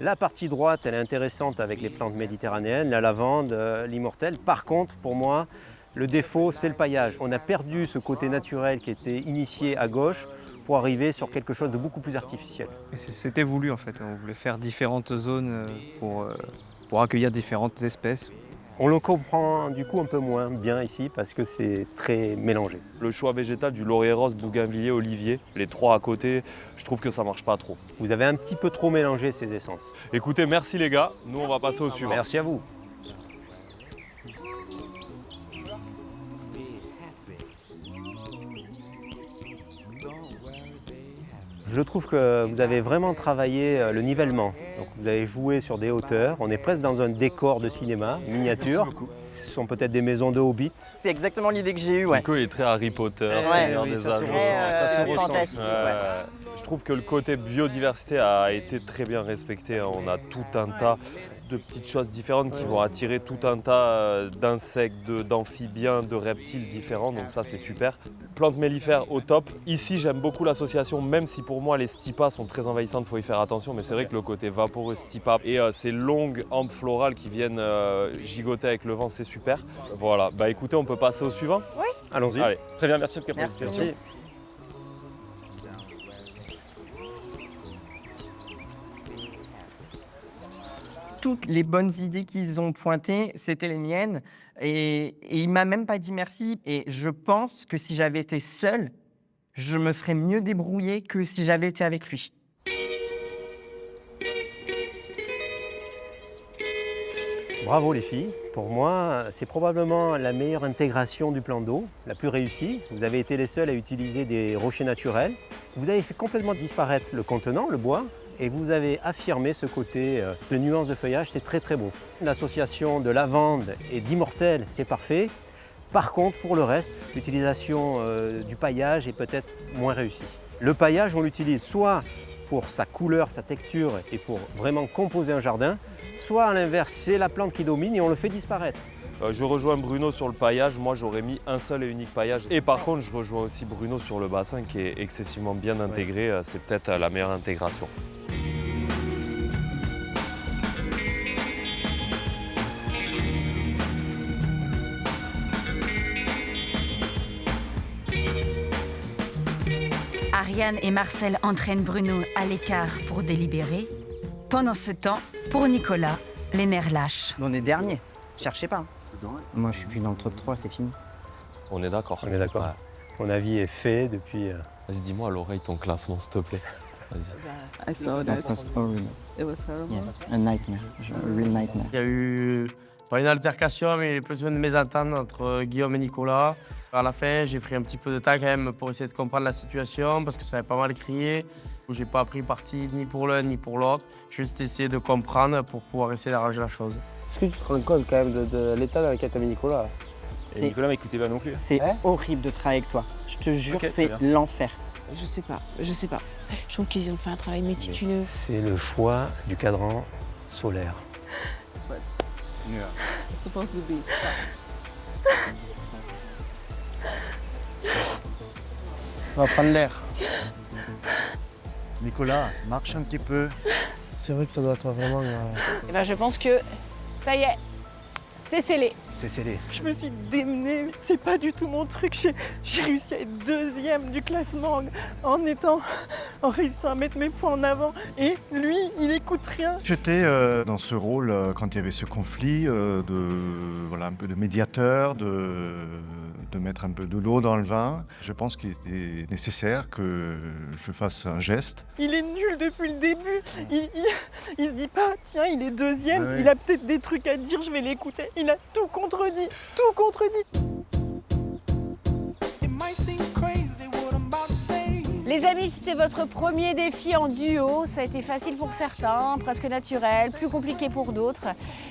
Speaker 8: La partie droite, elle est intéressante avec les plantes méditerranéennes, la lavande, l'immortelle. Par contre, pour moi, le défaut, c'est le paillage. On a perdu ce côté naturel qui était initié à gauche pour arriver sur quelque chose de beaucoup plus artificiel.
Speaker 4: C'était voulu en fait, on voulait faire différentes zones pour accueillir différentes espèces.
Speaker 8: On le comprend du coup un peu moins bien ici parce que c'est très mélangé.
Speaker 7: Le choix végétal du laurier rose, bougainvillier, olivier, les trois à côté, je trouve que ça marche pas trop.
Speaker 8: Vous avez un petit peu trop mélangé ces essences.
Speaker 7: Écoutez, merci les gars, nous on va passer au suivant.
Speaker 8: Merci à vous. Je trouve que vous avez vraiment travaillé le nivellement. Donc vous avez joué sur des hauteurs. On est presque dans un décor de cinéma, miniature. Ce sont peut-être des maisons de hobbits.
Speaker 3: C'est exactement l'idée que j'ai eue, ouais.
Speaker 7: Nico il est très Harry Potter,
Speaker 3: Ouais,
Speaker 7: Seigneur
Speaker 3: oui,
Speaker 7: des
Speaker 3: ça
Speaker 7: Âges.
Speaker 3: se ressent. Fantastique,
Speaker 7: Je trouve que le côté biodiversité a été très bien respecté. On a tout un tas de petites choses différentes qui vont attirer tout un tas d'insectes, d'amphibiens, de reptiles différents, donc ça c'est super. Plantes mellifères au top. Ici j'aime beaucoup l'association, même si pour moi les stipas sont très envahissantes, il faut y faire attention, mais c'est vrai que le côté vaporeux stipa et ces longues hampes florales qui viennent gigoter avec le vent, c'est super. Voilà, bah écoutez, on peut passer au suivant?
Speaker 6: Oui.
Speaker 8: Allons-y.
Speaker 7: Allez.
Speaker 9: Très bien, merci en tout cas pour
Speaker 3: Merci.
Speaker 9: l'explication.
Speaker 3: Toutes les bonnes idées qu'ils ont pointées, c'était les miennes. Et il m'a même pas dit merci. Et je pense que si j'avais été seule, je me serais mieux débrouillée que si j'avais été avec lui.
Speaker 8: Bravo les filles. Pour moi, c'est probablement la meilleure intégration du plan d'eau, la plus réussie. Vous avez été les seuls à utiliser des rochers naturels. Vous avez fait complètement disparaître le contenant, le bois, et vous avez affirmé ce côté de nuances de feuillage, c'est très très beau. L'association de lavande et d'immortelle, c'est parfait. Par contre, pour le reste, l'utilisation du paillage est peut-être moins réussie. Le paillage, on l'utilise soit pour sa couleur, sa texture et pour vraiment composer un jardin, soit à l'inverse, c'est la plante qui domine et on le fait disparaître.
Speaker 7: Je rejoins Bruno sur le paillage, moi j'aurais mis un seul et unique paillage. Et par contre, je rejoins aussi Bruno sur le bassin qui est excessivement bien intégré, c'est peut-être la meilleure intégration.
Speaker 1: Ariane et Marcel entraînent Bruno à l'écart pour délibérer. Pendant ce temps, pour Nicolas, les nerfs lâchent.
Speaker 3: On est dernier, cherchez pas. Moi, je suis plus dans le top 3, c'est fini.
Speaker 7: On est d'accord.
Speaker 8: On est d'accord.
Speaker 7: Ouais.
Speaker 8: Mon avis est fait depuis...
Speaker 7: Vas-y, dis-moi à l'oreille ton classement, s'il te plaît. Vas-y.
Speaker 12: I saw that.
Speaker 3: It was horrible.
Speaker 12: It was horrible.
Speaker 3: Yes, a nightmare, a real nightmare.
Speaker 5: Il y a eu pas une altercation, mais plutôt une mésentente entre Guillaume et Nicolas. À la fin, j'ai pris un petit peu de temps quand même pour essayer de comprendre la situation parce que ça avait pas mal crié. J'ai pas pris parti ni pour l'un ni pour l'autre. J'ai juste essayé de comprendre pour pouvoir essayer d'arranger la chose.
Speaker 13: Est-ce que tu te rends compte quand même de l'état dans lequel t'as mis Nicolas?
Speaker 9: Et Nicolas m'écoutait pas non plus.
Speaker 3: C'est horrible de travailler avec toi. Je te jure, c'est l'enfer.
Speaker 12: Je sais pas. Je trouve qu'ils ont fait un travail méticuleux.
Speaker 8: C'est le choix du cadran solaire.
Speaker 12: It's supposed to be.
Speaker 13: On va prendre l'air.
Speaker 10: Nicolas, marche un petit peu.
Speaker 5: C'est vrai que ça doit être vraiment...
Speaker 6: Et ben, je pense que ça y est, c'est scellé.
Speaker 8: C'est scellé.
Speaker 14: Je me suis démenée, c'est pas du tout mon truc. J'ai réussi à être deuxième du classement en réussissant à mettre mes points en avant. Et lui, il écoute rien.
Speaker 10: J'étais dans ce rôle quand il y avait ce conflit un peu de médiateur, de mettre un peu de l'eau dans le vin. Je pense qu'il était nécessaire que je fasse un geste.
Speaker 14: Il est nul depuis le début. Il se dit pas, tiens, il est deuxième,
Speaker 10: Ouais.
Speaker 14: il a peut-être des trucs à dire, je vais l'écouter. Il a tout contredit, tout contredit.
Speaker 6: Les amis, c'était votre premier défi en duo. Ça a été facile pour certains, presque naturel, plus compliqué pour d'autres.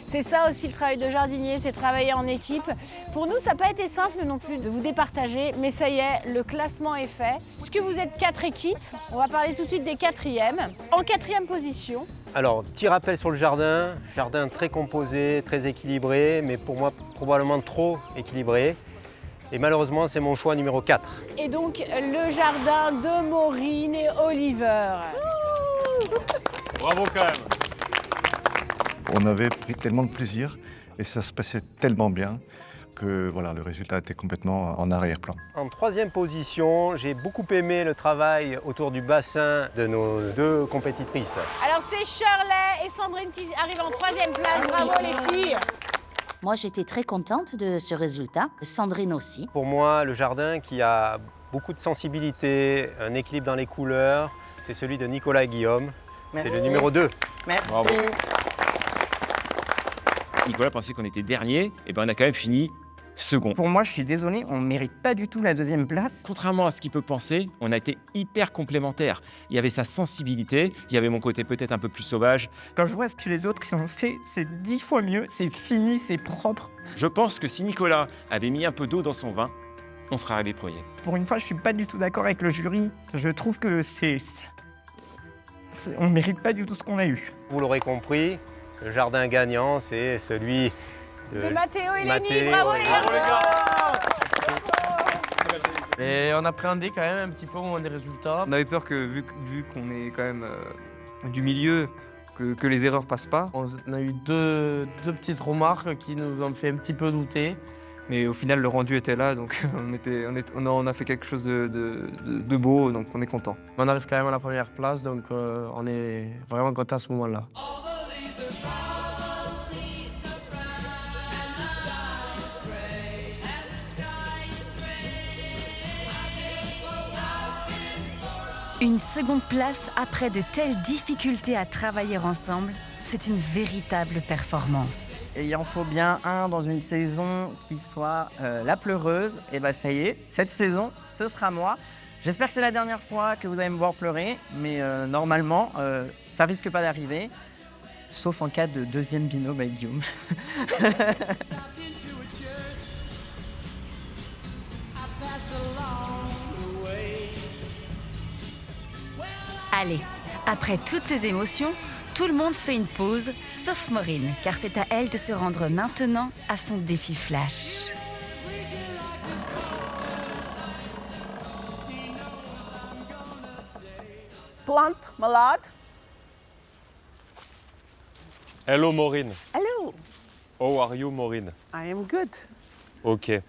Speaker 6: C'est ça aussi le travail de jardinier, c'est travailler en équipe. Pour nous, ça n'a pas été simple non plus de vous départager, mais ça y est, le classement est fait. Puisque vous êtes 4 équipes, on va parler tout de suite des quatrièmes. En 4e position,
Speaker 8: Alors, petit rappel sur le jardin. Jardin très composé, très équilibré, mais pour moi, probablement trop équilibré. Et malheureusement, c'est mon choix numéro 4.
Speaker 6: et donc le jardin de Maureen et Oliver.
Speaker 2: Bravo quand même.
Speaker 10: On avait pris tellement de plaisir et ça se passait tellement bien que voilà, le résultat était complètement en arrière-plan.
Speaker 8: En troisième position, j'ai beaucoup aimé le travail autour du bassin de nos deux compétitrices.
Speaker 6: Alors c'est Shirley et Sandrine qui arrivent en troisième place. Bravo les filles.
Speaker 11: Moi, j'étais très contente de ce résultat. Sandrine aussi.
Speaker 8: Pour moi, le jardin qui a beaucoup de sensibilité, un équilibre dans les couleurs, c'est celui de Nicolas et Guillaume. C'est le numéro 2.
Speaker 3: Merci.
Speaker 9: Bravo. Nicolas pensait qu'on était dernier, et ben on a quand même fini second.
Speaker 3: Pour moi, je suis désolé, on ne mérite pas du tout la deuxième place.
Speaker 9: Contrairement à ce qu'il peut penser, on a été hyper complémentaires. Il y avait sa sensibilité, il y avait mon côté peut-être un peu plus sauvage.
Speaker 3: Quand je vois ce que les autres qui ont fait, c'est 10 fois mieux, c'est fini, c'est propre.
Speaker 9: Je pense que si Nicolas avait mis un peu d'eau dans son vin, on serait arrivé premier.
Speaker 3: Pour une fois, je suis pas du tout d'accord avec le jury. Je trouve que on ne mérite pas du tout ce qu'on a eu.
Speaker 8: Vous l'aurez compris, le jardin gagnant, c'est celui
Speaker 6: De Mathéo et
Speaker 8: Mathéo
Speaker 6: Lénie. Bravo les gars.
Speaker 5: Et on appréhendait quand même un petit peu au moment des résultats.
Speaker 4: On avait peur que, vu qu'on est quand même du milieu, que les erreurs passent pas.
Speaker 5: On a eu deux petites remarques qui nous ont fait un petit peu douter.
Speaker 4: Mais au final, le rendu était là, donc on a fait quelque chose de beau, donc on est content.
Speaker 5: On arrive quand même à la première place, donc on est vraiment content à ce moment-là.
Speaker 1: Une seconde place après de telles difficultés à travailler ensemble, c'est une véritable performance.
Speaker 3: Et il en faut bien un dans une saison qui soit la pleureuse. Et bah ça y est, cette saison, ce sera moi. J'espère que c'est la dernière fois que vous allez me voir pleurer, mais normalement, ça risque pas d'arriver, sauf en cas de deuxième binôme avec Guillaume.
Speaker 1: Allez, après toutes ces émotions, tout le monde fait une pause, sauf Maureen, car c'est à elle de se rendre maintenant à son défi flash.
Speaker 12: Plant malade.
Speaker 7: Hello Maureen.
Speaker 12: Hello.
Speaker 7: How are you Maureen?
Speaker 12: I am good.
Speaker 7: Okay.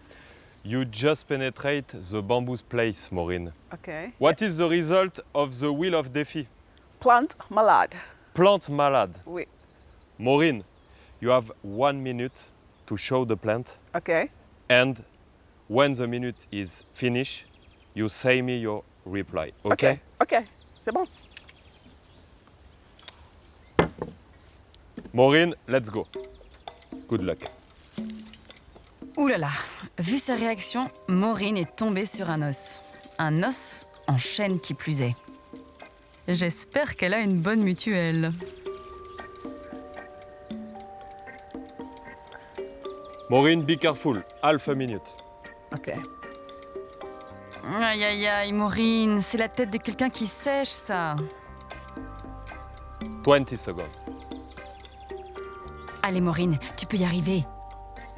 Speaker 7: You just penetrate the bamboo place, Maureen.
Speaker 12: Okay.
Speaker 7: What is the result of the wheel of défi?
Speaker 12: Plant malade.
Speaker 7: Plant malade.
Speaker 12: Oui.
Speaker 7: Maureen, you have 1 minute to show the plant.
Speaker 12: Okay.
Speaker 7: And when the minute is finished, you say me your reply. Okay?
Speaker 12: Okay. C'est bon.
Speaker 7: Maureen, let's go. Good luck.
Speaker 1: Ouh là là, vu sa réaction, Maureen est tombée sur un os. Un os en chêne qui plus est. J'espère qu'elle a une bonne mutuelle.
Speaker 7: Maureen, be careful. Half a minute.
Speaker 12: Okay.
Speaker 1: Aïe aïe aïe, Maureen, c'est la tête de quelqu'un qui sèche, ça.
Speaker 7: 20 seconds.
Speaker 1: Allez, Maureen, tu peux y arriver.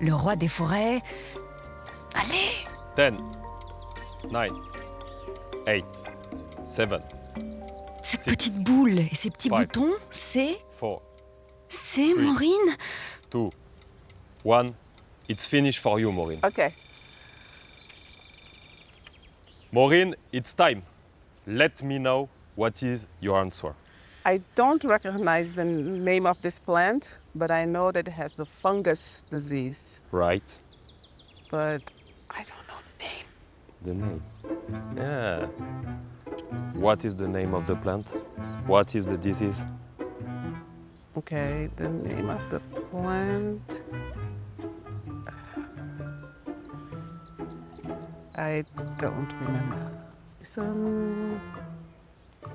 Speaker 1: Le roi des forêts. Allez!
Speaker 7: 10, 9, 8, 7.
Speaker 1: Cette
Speaker 7: Six,
Speaker 1: petite boule et ces petits
Speaker 7: five,
Speaker 1: boutons, c'est...
Speaker 7: 4,
Speaker 1: C'est
Speaker 7: three.
Speaker 1: Maureen?
Speaker 7: 2, 1. It's finished for you, Maureen.
Speaker 12: Okay.
Speaker 7: Maureen, it's time. Let me know what is your answer.
Speaker 12: I don't recognize the name of this plant, but I know that it has the fungus disease.
Speaker 7: Right.
Speaker 12: But I don't know the name.
Speaker 7: The name. Yeah. What is the name of the plant? What is the disease?
Speaker 12: Okay, the name of the plant. I don't remember.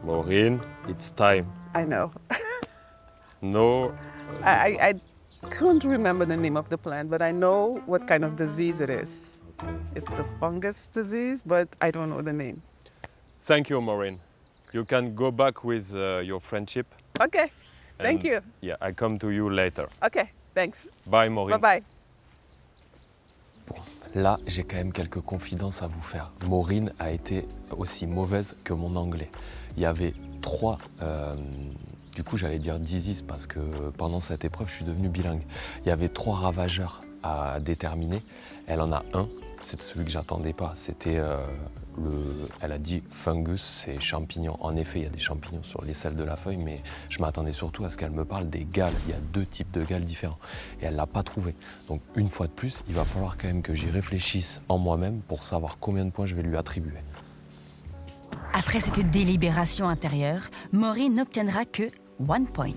Speaker 7: Maureen, it's time.
Speaker 12: I know.
Speaker 7: No.
Speaker 12: I couldn't remember the name of the plant, but I know what kind of disease it is. It's a fungus disease, but I don't know the name.
Speaker 7: Thank you, Maureen. You can go back with your friendship.
Speaker 12: Okay, thank
Speaker 7: and,
Speaker 12: you.
Speaker 7: Yeah, I come to you later.
Speaker 12: Okay, thanks.
Speaker 7: Bye, Maureen.
Speaker 12: Bye-bye.
Speaker 7: Là, j'ai quand même quelques confidences à vous faire. Maureen a été aussi mauvaise que mon anglais. Il y avait 3 Du coup, j'allais dire Dizis parce que pendant cette épreuve, je suis devenu bilingue. Il y avait 3 ravageurs à déterminer. Elle en a un, c'est celui que j'attendais pas. C'était elle a dit fungus, c'est champignons. En effet, il y a des champignons sur l'aisselle de la feuille, mais je m'attendais surtout à ce qu'elle me parle des galles. Il y a 2 types de galles différents. Et elle ne l'a pas trouvé. Donc, une fois de plus, il va falloir quand même que j'y réfléchisse en moi-même pour savoir combien de points je vais lui attribuer.
Speaker 1: Après cette délibération intérieure, Maury n'obtiendra que 1 point.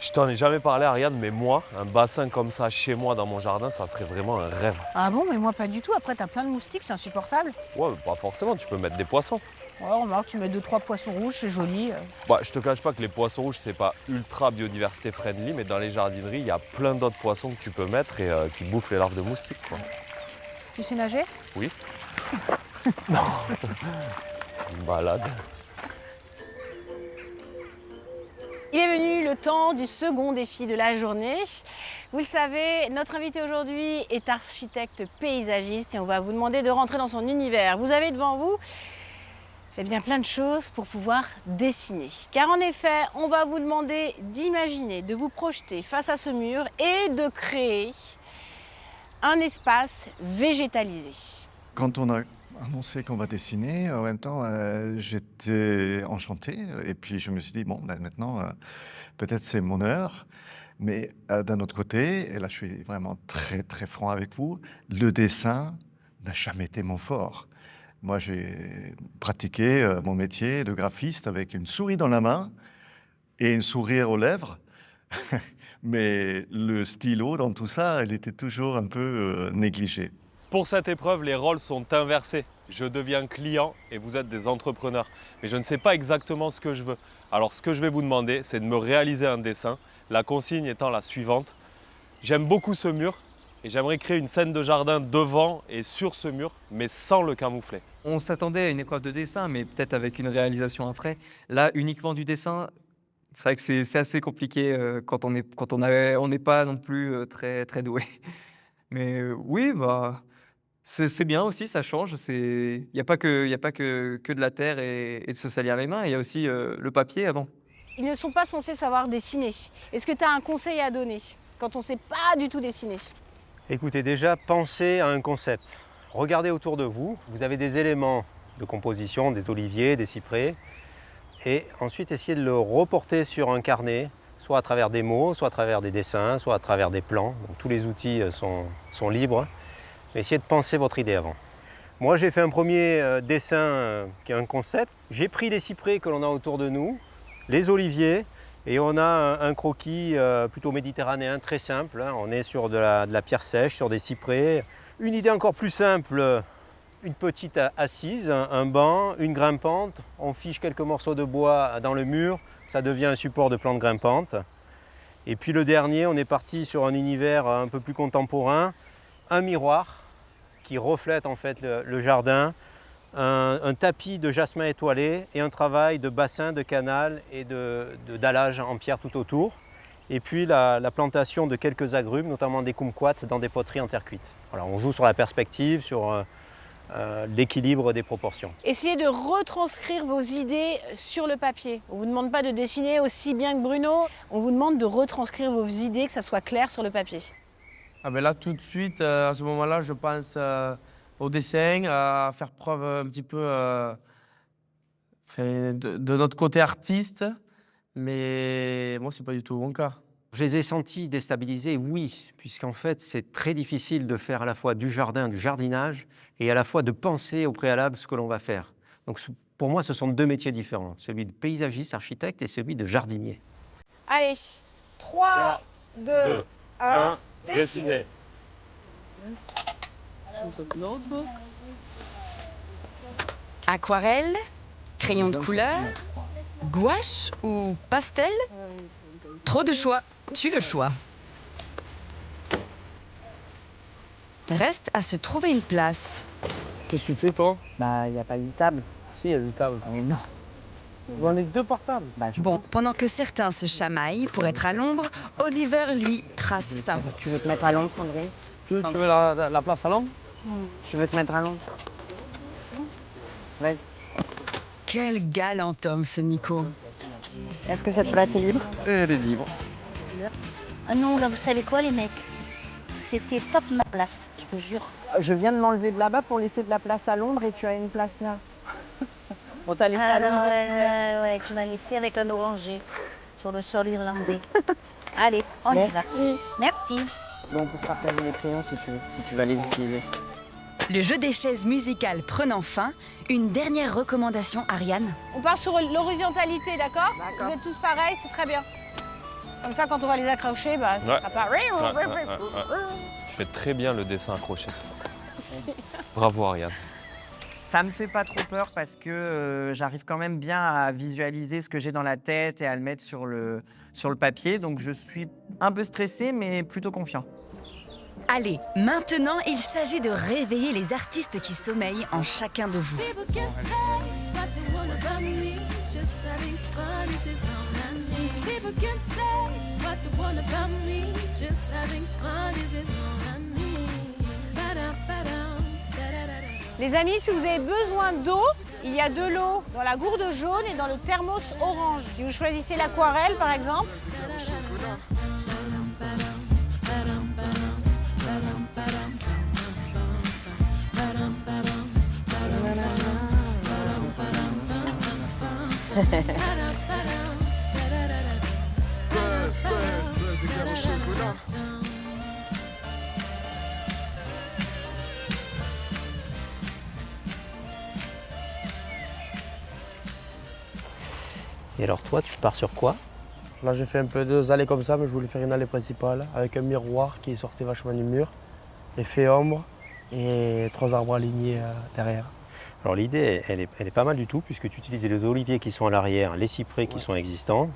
Speaker 7: Je t'en ai jamais parlé, Ariane, mais moi, un bassin comme ça chez moi dans mon jardin, ça serait vraiment un rêve.
Speaker 6: Ah bon, mais moi pas du tout. Après, t'as plein de moustiques, c'est insupportable.
Speaker 7: Ouais, mais pas forcément, tu peux mettre des poissons.
Speaker 6: Ouais, remarque, tu mets 2-3 poissons rouges, c'est joli.
Speaker 7: Bah, je te cache pas que les poissons rouges, c'est pas ultra biodiversité friendly, mais dans les jardineries, il y a plein d'autres poissons que tu peux mettre et qui bouffent les larves de moustiques, quoi.
Speaker 6: Tu sais nager?
Speaker 7: Oui. Non. Une balade.
Speaker 6: Il est venu le temps du second défi de la journée. Vous le savez, notre invité aujourd'hui est architecte paysagiste et on va vous demander de rentrer dans son univers. Vous avez devant vous bien, plein de choses pour pouvoir dessiner. Car en effet, on va vous demander d'imaginer, de vous projeter face à ce mur et de créer un espace végétalisé.
Speaker 10: Quand on a annoncé qu'on va dessiner, en même temps, j'étais enchanté. Et puis, je me suis dit, bon, ben, maintenant, peut-être c'est mon heure. Mais d'un autre côté, et là, je suis vraiment très, très franc avec vous, le dessin n'a jamais été mon fort. Moi, j'ai pratiqué mon métier de graphiste avec une souris dans la main et un sourire aux lèvres. Mais le stylo, dans tout ça, il était toujours un peu négligé.
Speaker 7: Pour cette épreuve, les rôles sont inversés. Je deviens client et vous êtes des entrepreneurs. Mais je ne sais pas exactement ce que je veux. Alors ce que je vais vous demander, c'est de me réaliser un dessin. La consigne étant la suivante. J'aime beaucoup ce mur et j'aimerais créer une scène de jardin devant et sur ce mur, mais sans le camoufler.
Speaker 4: On s'attendait à une épreuve de dessin, mais peut-être avec une réalisation après. Là, uniquement du dessin, c'est vrai que c'est assez compliqué quand on n'est pas non plus très, très doué. Mais oui, bah, c'est bien aussi, ça change. Il n'y a pas que de la terre et de se salir les mains, il y a aussi le papier avant.
Speaker 6: Ils ne sont pas censés savoir dessiner. Est-ce que tu as un conseil à donner quand on ne sait pas du tout dessiner?
Speaker 8: Écoutez, déjà, pensez à un concept. Regardez autour de vous. Vous avez des éléments de composition, des oliviers, des cyprès. Et ensuite, essayez de le reporter sur un carnet, soit à travers des mots, soit à travers des dessins, soit à travers des plans. Donc, tous les outils sont libres. Mais essayez de penser votre idée avant. Moi, j'ai fait un premier dessin qui est un concept. J'ai pris les cyprès que l'on a autour de nous, les oliviers, et on a un croquis plutôt méditerranéen, très simple. On est sur de la pierre sèche, sur des cyprès. Une idée encore plus simple, une petite assise, un banc, une grimpante. On fiche quelques morceaux de bois dans le mur, ça devient un support de plante grimpante. Et puis le dernier, on est parti sur un univers un peu plus contemporain, un miroir qui reflète en fait le jardin, un tapis de jasmin étoilé et un travail de bassin, de canal et d'allage en pierre tout autour. Et puis la plantation de quelques agrumes, notamment des kumquats, dans des poteries en terre cuite. Voilà, on joue sur la perspective, sur l'équilibre des proportions.
Speaker 6: Essayez de retranscrire vos idées sur le papier. On ne vous demande pas de dessiner aussi bien que Bruno, on vous demande de retranscrire vos idées, que ça soit clair sur le papier.
Speaker 5: Ah ben là, tout de suite, à ce moment-là, je pense au dessin, à faire preuve un petit peu de notre côté artiste, mais moi, c'est pas du tout mon cas.
Speaker 8: Je les ai sentis déstabilisés, oui, puisqu'en fait, c'est très difficile de faire à la fois du jardin, du jardinage, et à la fois de penser au préalable ce que l'on va faire. Donc pour moi, ce sont 2 métiers différents, celui de paysagiste, architecte, et celui de jardinier.
Speaker 6: Allez, 3, 2, 1,
Speaker 7: dessiner.
Speaker 1: Aquarelle, crayon de couleur, gouache ou pastel? Trop de choix, tue le choix. Reste à se trouver une place.
Speaker 13: Qu'est-ce que tu fais, toi?
Speaker 3: Bah, il n'y a pas une table.
Speaker 13: Si, il y a une table.
Speaker 3: Mais non.
Speaker 13: On est 2 par table.
Speaker 3: Bah,
Speaker 1: Bon, pendant que certains se chamaillent pour être à l'ombre, Oliver, lui, trace sa route.
Speaker 3: Tu veux te mettre à l'ombre, Sandrine?
Speaker 13: Tu veux la place à l'ombre?
Speaker 3: Tu veux te mettre à l'ombre? Vas-y.
Speaker 1: Quel galant homme, ce Nico.
Speaker 11: Est-ce que cette place est libre?
Speaker 10: Elle est libre.
Speaker 11: Ah non, là, vous savez quoi, les mecs? C'était top ma place, je vous jure.
Speaker 14: Je viens de m'enlever de là-bas pour laisser de la place à l'ombre et tu as une place là. On t'a laissé à l'ombre.
Speaker 11: Ouais, tu m'as laissé avec un oranger sur le sol irlandais. Allez, on y va. Merci.
Speaker 3: Bon, on peut se partager les crayons si tu vas les utiliser.
Speaker 1: Le jeu des chaises musicales prenant fin, une dernière recommandation, Ariane.
Speaker 6: On part sur l'horizontalité, d'accord? Vous êtes tous pareils, c'est très bien. Comme ça, quand on va les accrocher, bah, ça sera pas...
Speaker 7: Tu fais très bien le dessin accroché. Bravo Ariane.
Speaker 3: Ça me fait pas trop peur parce que j'arrive quand même bien à visualiser ce que j'ai dans la tête et à le mettre sur le papier. Donc je suis un peu stressé, mais plutôt confiant.
Speaker 1: Allez, maintenant, il s'agit de réveiller les artistes qui sommeillent en chacun de vous.
Speaker 6: Les amis, si vous avez besoin d'eau, il y a de l'eau dans la gourde jaune et dans le thermos orange. Si vous choisissez l'aquarelle, par exemple.
Speaker 8: Et alors toi, tu pars sur quoi?
Speaker 5: Là, j'ai fait un peu 2 allées comme ça, mais je voulais faire une allée principale avec un miroir qui sortait vachement du mur, effet ombre et 3 arbres alignés derrière.
Speaker 8: Alors l'idée, elle est pas mal du tout, puisque tu utilises les oliviers qui sont à l'arrière, les cyprès qui sont existants.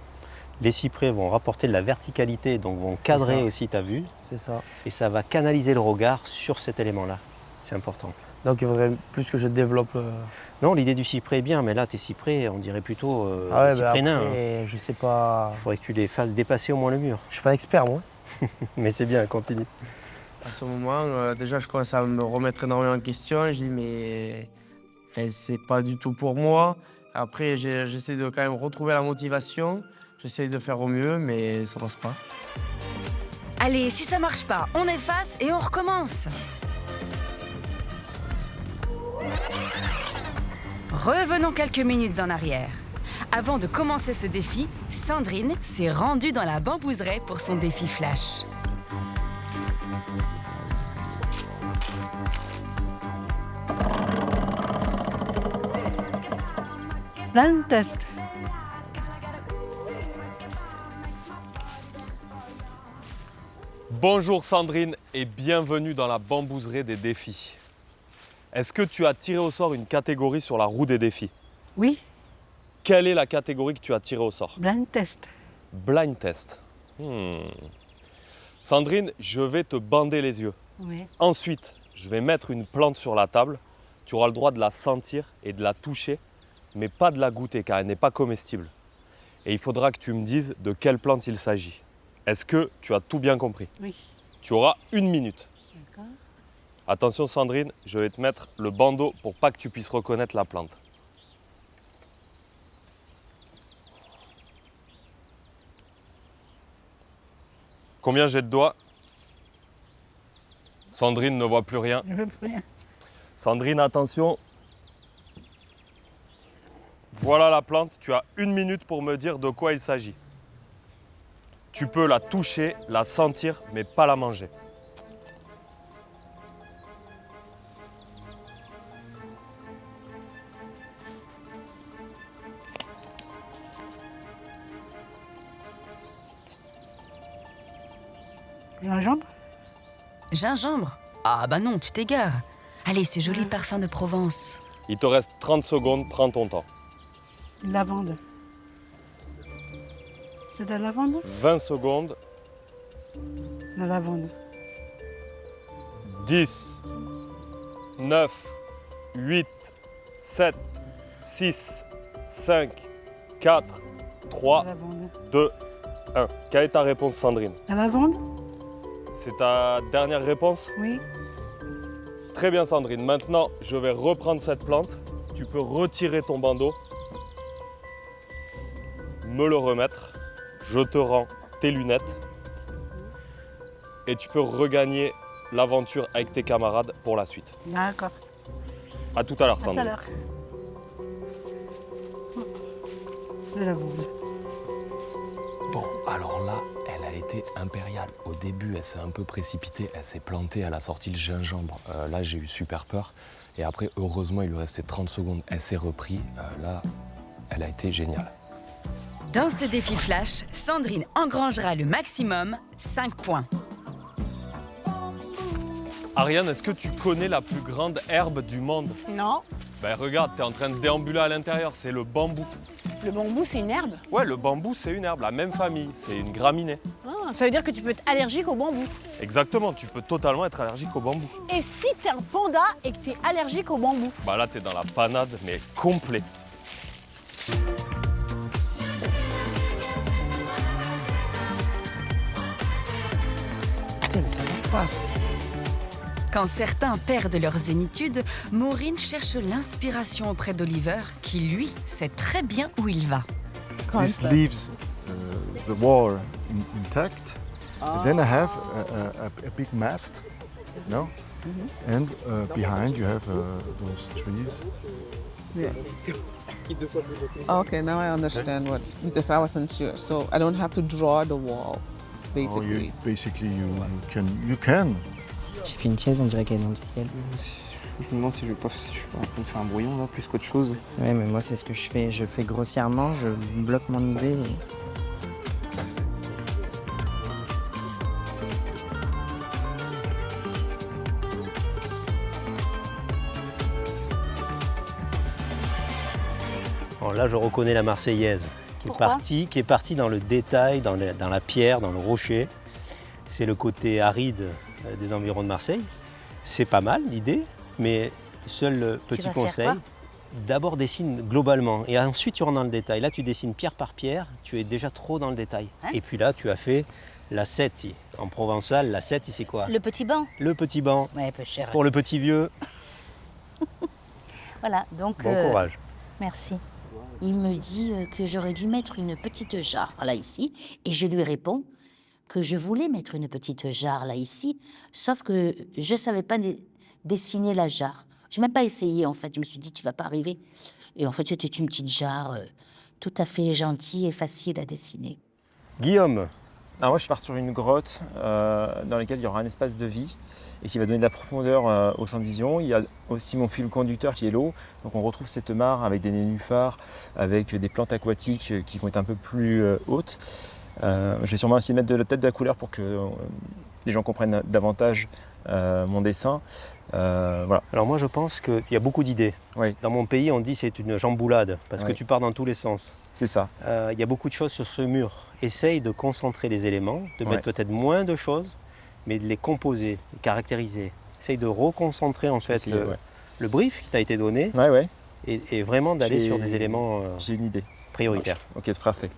Speaker 8: Les cyprès vont rapporter de la verticalité, donc vont cadrer aussi ta vue.
Speaker 5: C'est ça.
Speaker 8: Et ça va canaliser le regard sur cet élément-là. C'est important.
Speaker 5: Donc il faudrait plus que je développe...
Speaker 8: Non, l'idée du cyprès est bien, mais là, tes cyprès, on dirait plutôt
Speaker 5: après,
Speaker 8: cyprès nain.
Speaker 5: je sais pas...
Speaker 8: Il faudrait que tu les fasses dépasser au moins le mur.
Speaker 5: Je suis pas expert, moi.
Speaker 8: Mais c'est bien, continue.
Speaker 5: À ce moment, déjà, je commence à me remettre énormément en question. Je dis, mais c'est pas du tout pour moi. Après, j'essaie de quand même retrouver la motivation. J'essaie de faire au mieux, mais ça passe pas.
Speaker 1: Allez, si ça marche pas, on efface et on recommence. Revenons quelques minutes en arrière. Avant de commencer ce défi, Sandrine s'est rendue dans la bambouseraie pour son défi flash.
Speaker 14: Blind test.
Speaker 7: Bonjour Sandrine et bienvenue dans la bambouseraie des défis. Est-ce que tu as tiré au sort une catégorie sur la roue des défis?
Speaker 14: Oui,
Speaker 7: Quelle est la catégorie que tu as tirée au sort?
Speaker 14: blind test.
Speaker 7: Blind test. Sandrine, je vais te bander les yeux.
Speaker 14: Oui.
Speaker 7: Ensuite, je vais mettre une plante sur la table. Tu auras le droit de la sentir et de la toucher, mais pas de la goûter car elle n'est pas comestible. Et il faudra que tu me dises de quelle plante il s'agit. Est-ce que tu as tout bien compris?
Speaker 14: Oui.
Speaker 7: Tu auras 1 minute.
Speaker 14: D'accord.
Speaker 7: Attention Sandrine, je vais te mettre le bandeau pour pas que tu puisses reconnaître la plante. Combien j'ai de doigts? Sandrine ne voit plus rien.
Speaker 14: Je veux plus rien.
Speaker 7: Sandrine, attention. Voilà la plante, tu as 1 minute pour me dire de quoi il s'agit. Tu peux la toucher, la sentir, mais pas la manger.
Speaker 14: Gingembre?
Speaker 1: Gingembre? Ah bah non, tu t'égares. Allez, ce joli parfum de Provence.
Speaker 7: Il te reste 30 secondes, prends ton temps.
Speaker 14: Lavande. C'est de la lavande?
Speaker 7: 20 secondes,
Speaker 14: La lavande.
Speaker 7: 10, 9, 8, 7, 6, 5, 4, 3,
Speaker 14: La lavande.
Speaker 7: 2, 1. Quelle est ta réponse, Sandrine?
Speaker 14: La lavande?
Speaker 7: C'est ta dernière réponse?
Speaker 14: Oui.
Speaker 7: Très bien, Sandrine. Maintenant, je vais reprendre cette plante. Tu peux retirer ton bandeau me le remettre. Je te rends tes lunettes. Et tu peux regagner l'aventure avec tes camarades pour la suite.
Speaker 6: D'accord.
Speaker 7: À tout à l'heure,
Speaker 6: À tout
Speaker 7: Sandrine.
Speaker 6: à l'heure. Je l'avoue.
Speaker 7: Bon, alors là, elle a été impériale. Au début, elle s'est un peu précipitée, elle s'est plantée, elle a sorti le gingembre. Là, j'ai eu super peur. Et après, heureusement, il lui restait 30 secondes. Elle s'est repris. Là, elle a été géniale.
Speaker 1: Dans ce défi flash, Sandrine engrangera le maximum 5 points.
Speaker 7: Ariane, est-ce que tu connais la plus grande herbe du monde?
Speaker 6: Non.
Speaker 7: Ben regarde, tu es en train de déambuler à l'intérieur, c'est le bambou.
Speaker 6: Le bambou, c'est une herbe?
Speaker 7: Ouais, le bambou, c'est une herbe, la même famille, c'est une graminée.
Speaker 6: Ah, ça veut dire que tu peux être allergique au bambou.
Speaker 7: Exactement, tu peux totalement être allergique au bambou.
Speaker 6: Et si t'es un panda et que t'es allergique au bambou?
Speaker 7: Bah là, t'es dans la panade, mais complet.
Speaker 5: Putain, mais ça me passe.
Speaker 1: Quand certains perdent leur zénitude, Maureen cherche l'inspiration auprès d'Oliver, qui lui sait très bien où il va.
Speaker 10: This leaves the wall intact. And then I have a big mast, no? And behind you have those trees.
Speaker 12: Yeah. Okay, now I understand what, because I wasn't sure. So I don't have to draw the wall, basically.
Speaker 10: Basically, you can.
Speaker 3: J'ai fait une chaise, on dirait qu'elle est dans le ciel.
Speaker 15: Je me demande si je suis pas en train de faire un brouillon là, plus qu'autre chose.
Speaker 3: Ouais, mais moi, c'est ce que je fais. Je fais grossièrement, je bloque mon idée.
Speaker 8: Bon, là, je reconnais la Marseillaise qui est partie dans le détail, dans la pierre, dans le rocher. C'est le côté aride des environs de Marseille. C'est pas mal l'idée, mais seul petit conseil, d'abord dessine globalement et ensuite tu rentres dans le détail. Là, tu dessines pierre par pierre, tu es déjà trop dans le détail.
Speaker 11: Hein?
Speaker 8: Et puis là, tu as fait la setti. En provençal, la setti, c'est quoi?
Speaker 11: Le petit banc.
Speaker 8: Le petit banc.
Speaker 11: Ouais, peu cher.
Speaker 8: Pour le petit vieux.
Speaker 11: Voilà, donc...
Speaker 8: Bon courage.
Speaker 11: Merci. Il me dit que j'aurais dû mettre une petite jarre là ici, et je lui réponds que je voulais mettre une petite jarre là ici, sauf que je savais pas dessiner la jarre. J'ai même pas essayé en fait. Je me suis dit tu vas pas arriver. Et en fait c'était une petite jarre tout à fait gentille et facile à dessiner.
Speaker 8: Guillaume.
Speaker 9: Alors moi je pars sur une grotte dans laquelle il y aura un espace de vie et qui va donner de la profondeur au champ de vision. Il y a aussi mon fil conducteur qui est l'eau. Donc on retrouve cette mare avec des nénuphars, avec des plantes aquatiques qui vont être un peu plus hautes. Je vais sûrement essayer de mettre peut-être de la couleur pour que les gens comprennent davantage mon dessin. Voilà.
Speaker 8: Alors moi je pense qu'il y a beaucoup d'idées.
Speaker 9: Oui.
Speaker 8: Dans mon pays on dit c'est une jamboulade parce que tu pars dans tous les sens.
Speaker 9: C'est ça.
Speaker 8: Il y a beaucoup de choses sur ce mur. Essaye de concentrer les éléments, de mettre peut-être moins de choses, mais de les composer, de caractériser. Essaye de reconcentrer en fait le brief qui t'a été donné et vraiment d'aller sur des éléments
Speaker 9: j'ai une idée.
Speaker 8: Prioritaires.
Speaker 9: Ok, c'est parfait.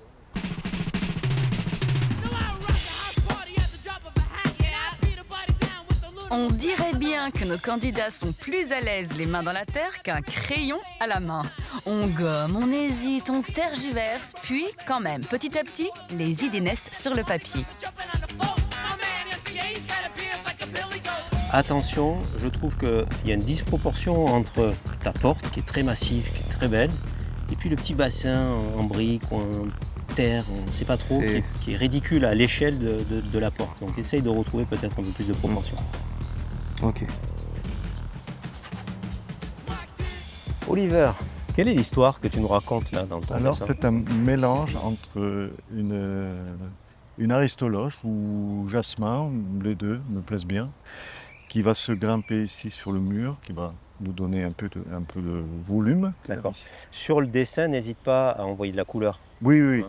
Speaker 1: On dirait bien que nos candidats sont plus à l'aise les mains dans la terre qu'un crayon à la main. On gomme, on hésite, on tergiverse, puis quand même, petit à petit, les idées naissent sur le papier.
Speaker 8: Attention, je trouve qu'il y a une disproportion entre ta porte qui est très massive, qui est très belle, et puis le petit bassin en briques ou en terre, on ne sait pas trop, qui est ridicule à l'échelle de la porte. Donc essaye de retrouver peut-être un peu plus de proportion.
Speaker 15: Ok.
Speaker 8: Oliver, quelle est l'histoire que tu nous racontes là dans ton
Speaker 10: Alors
Speaker 8: dessin?
Speaker 10: c'est un mélange entre une aristoloche ou jasmin, les deux me plaisent bien, qui va se grimper ici sur le mur, qui va nous donner un peu de volume.
Speaker 8: D'accord. Sur le dessin, n'hésite pas à envoyer de la couleur.
Speaker 10: Oui, oui.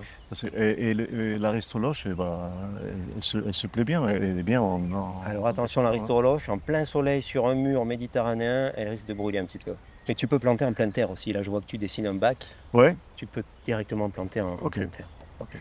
Speaker 10: Et l'aristoloche, elle se plaît bien, elle est bien en...
Speaker 8: Alors attention, l'aristoloche, en plein soleil sur un mur méditerranéen, elle risque de brûler un petit peu. Mais tu peux planter en pleine terre aussi. Là, je vois que tu dessines un bac.
Speaker 10: Ouais.
Speaker 8: Tu peux directement planter en pleine terre.
Speaker 10: Ok.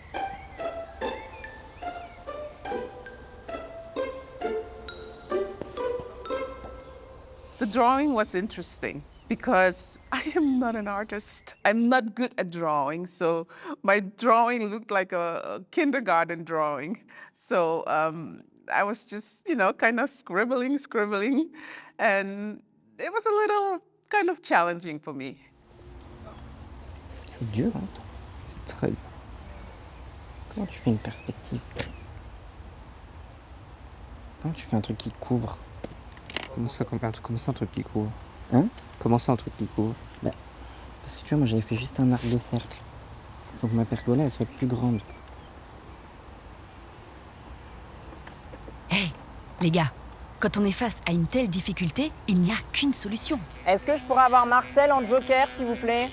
Speaker 12: The drawing was interesting. because I am not an artist. I'm not good at drawing, so my drawing looked like a kindergarten drawing. So I was just, kind of scribbling, and it was a little kind of challenging for me.
Speaker 3: C'est dur, hein?
Speaker 15: C'est très...
Speaker 3: Comment tu fais une perspective? Comment tu fais un truc qui couvre?
Speaker 15: Comment ça, un truc qui court?
Speaker 3: Hein?
Speaker 15: Comment ça, un truc qui court?
Speaker 3: Bah, parce que tu vois, moi j'avais fait juste un arc de cercle. Il faut que ma pergola elle soit plus grande.
Speaker 1: Hey, les gars, quand on est face à une telle difficulté, il n'y a qu'une solution.
Speaker 6: Est-ce que je pourrais avoir Marcel en joker, s'il vous plaît?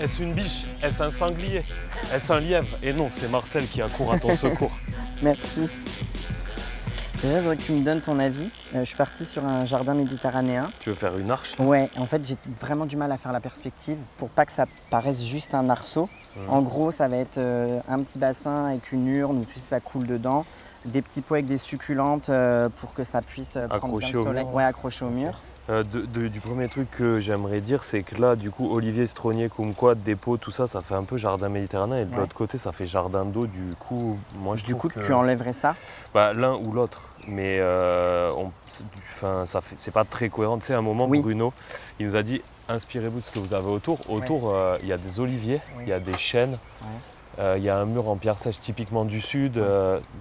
Speaker 7: Est-ce une biche? Est-ce un sanglier? Est-ce un lièvre? Et non, c'est Marcel qui accourt à ton secours.
Speaker 3: Merci. Déjà, je voudrais que tu me donnes ton avis. Je suis parti sur un jardin méditerranéen.
Speaker 7: Tu veux faire une arche?
Speaker 3: Ouais, en fait, j'ai vraiment du mal à faire la perspective pour pas que ça paraisse juste un arceau. En gros, ça va être un petit bassin avec une urne où ça coule dedans, des petits pots avec des succulentes pour que ça puisse prendre bien le soleil. Ouais, accroché au mur.
Speaker 7: Du premier truc que j'aimerais dire, c'est que là, du coup, olivier, citronnier, kumquat, dépôt, tout ça, ça fait un peu jardin méditerranéen. Et de l'autre côté, ça fait jardin d'eau. Du coup, moi, je trouve que...
Speaker 3: tu enlèverais ça?
Speaker 7: Bah, l'un ou l'autre. Mais c'est pas très cohérent. Tu sais, à un moment, Bruno, il nous a dit, inspirez-vous de ce que vous avez autour. Autour, il y a des oliviers, il y a des chênes. Il y a un mur en pierre sèche typiquement du sud.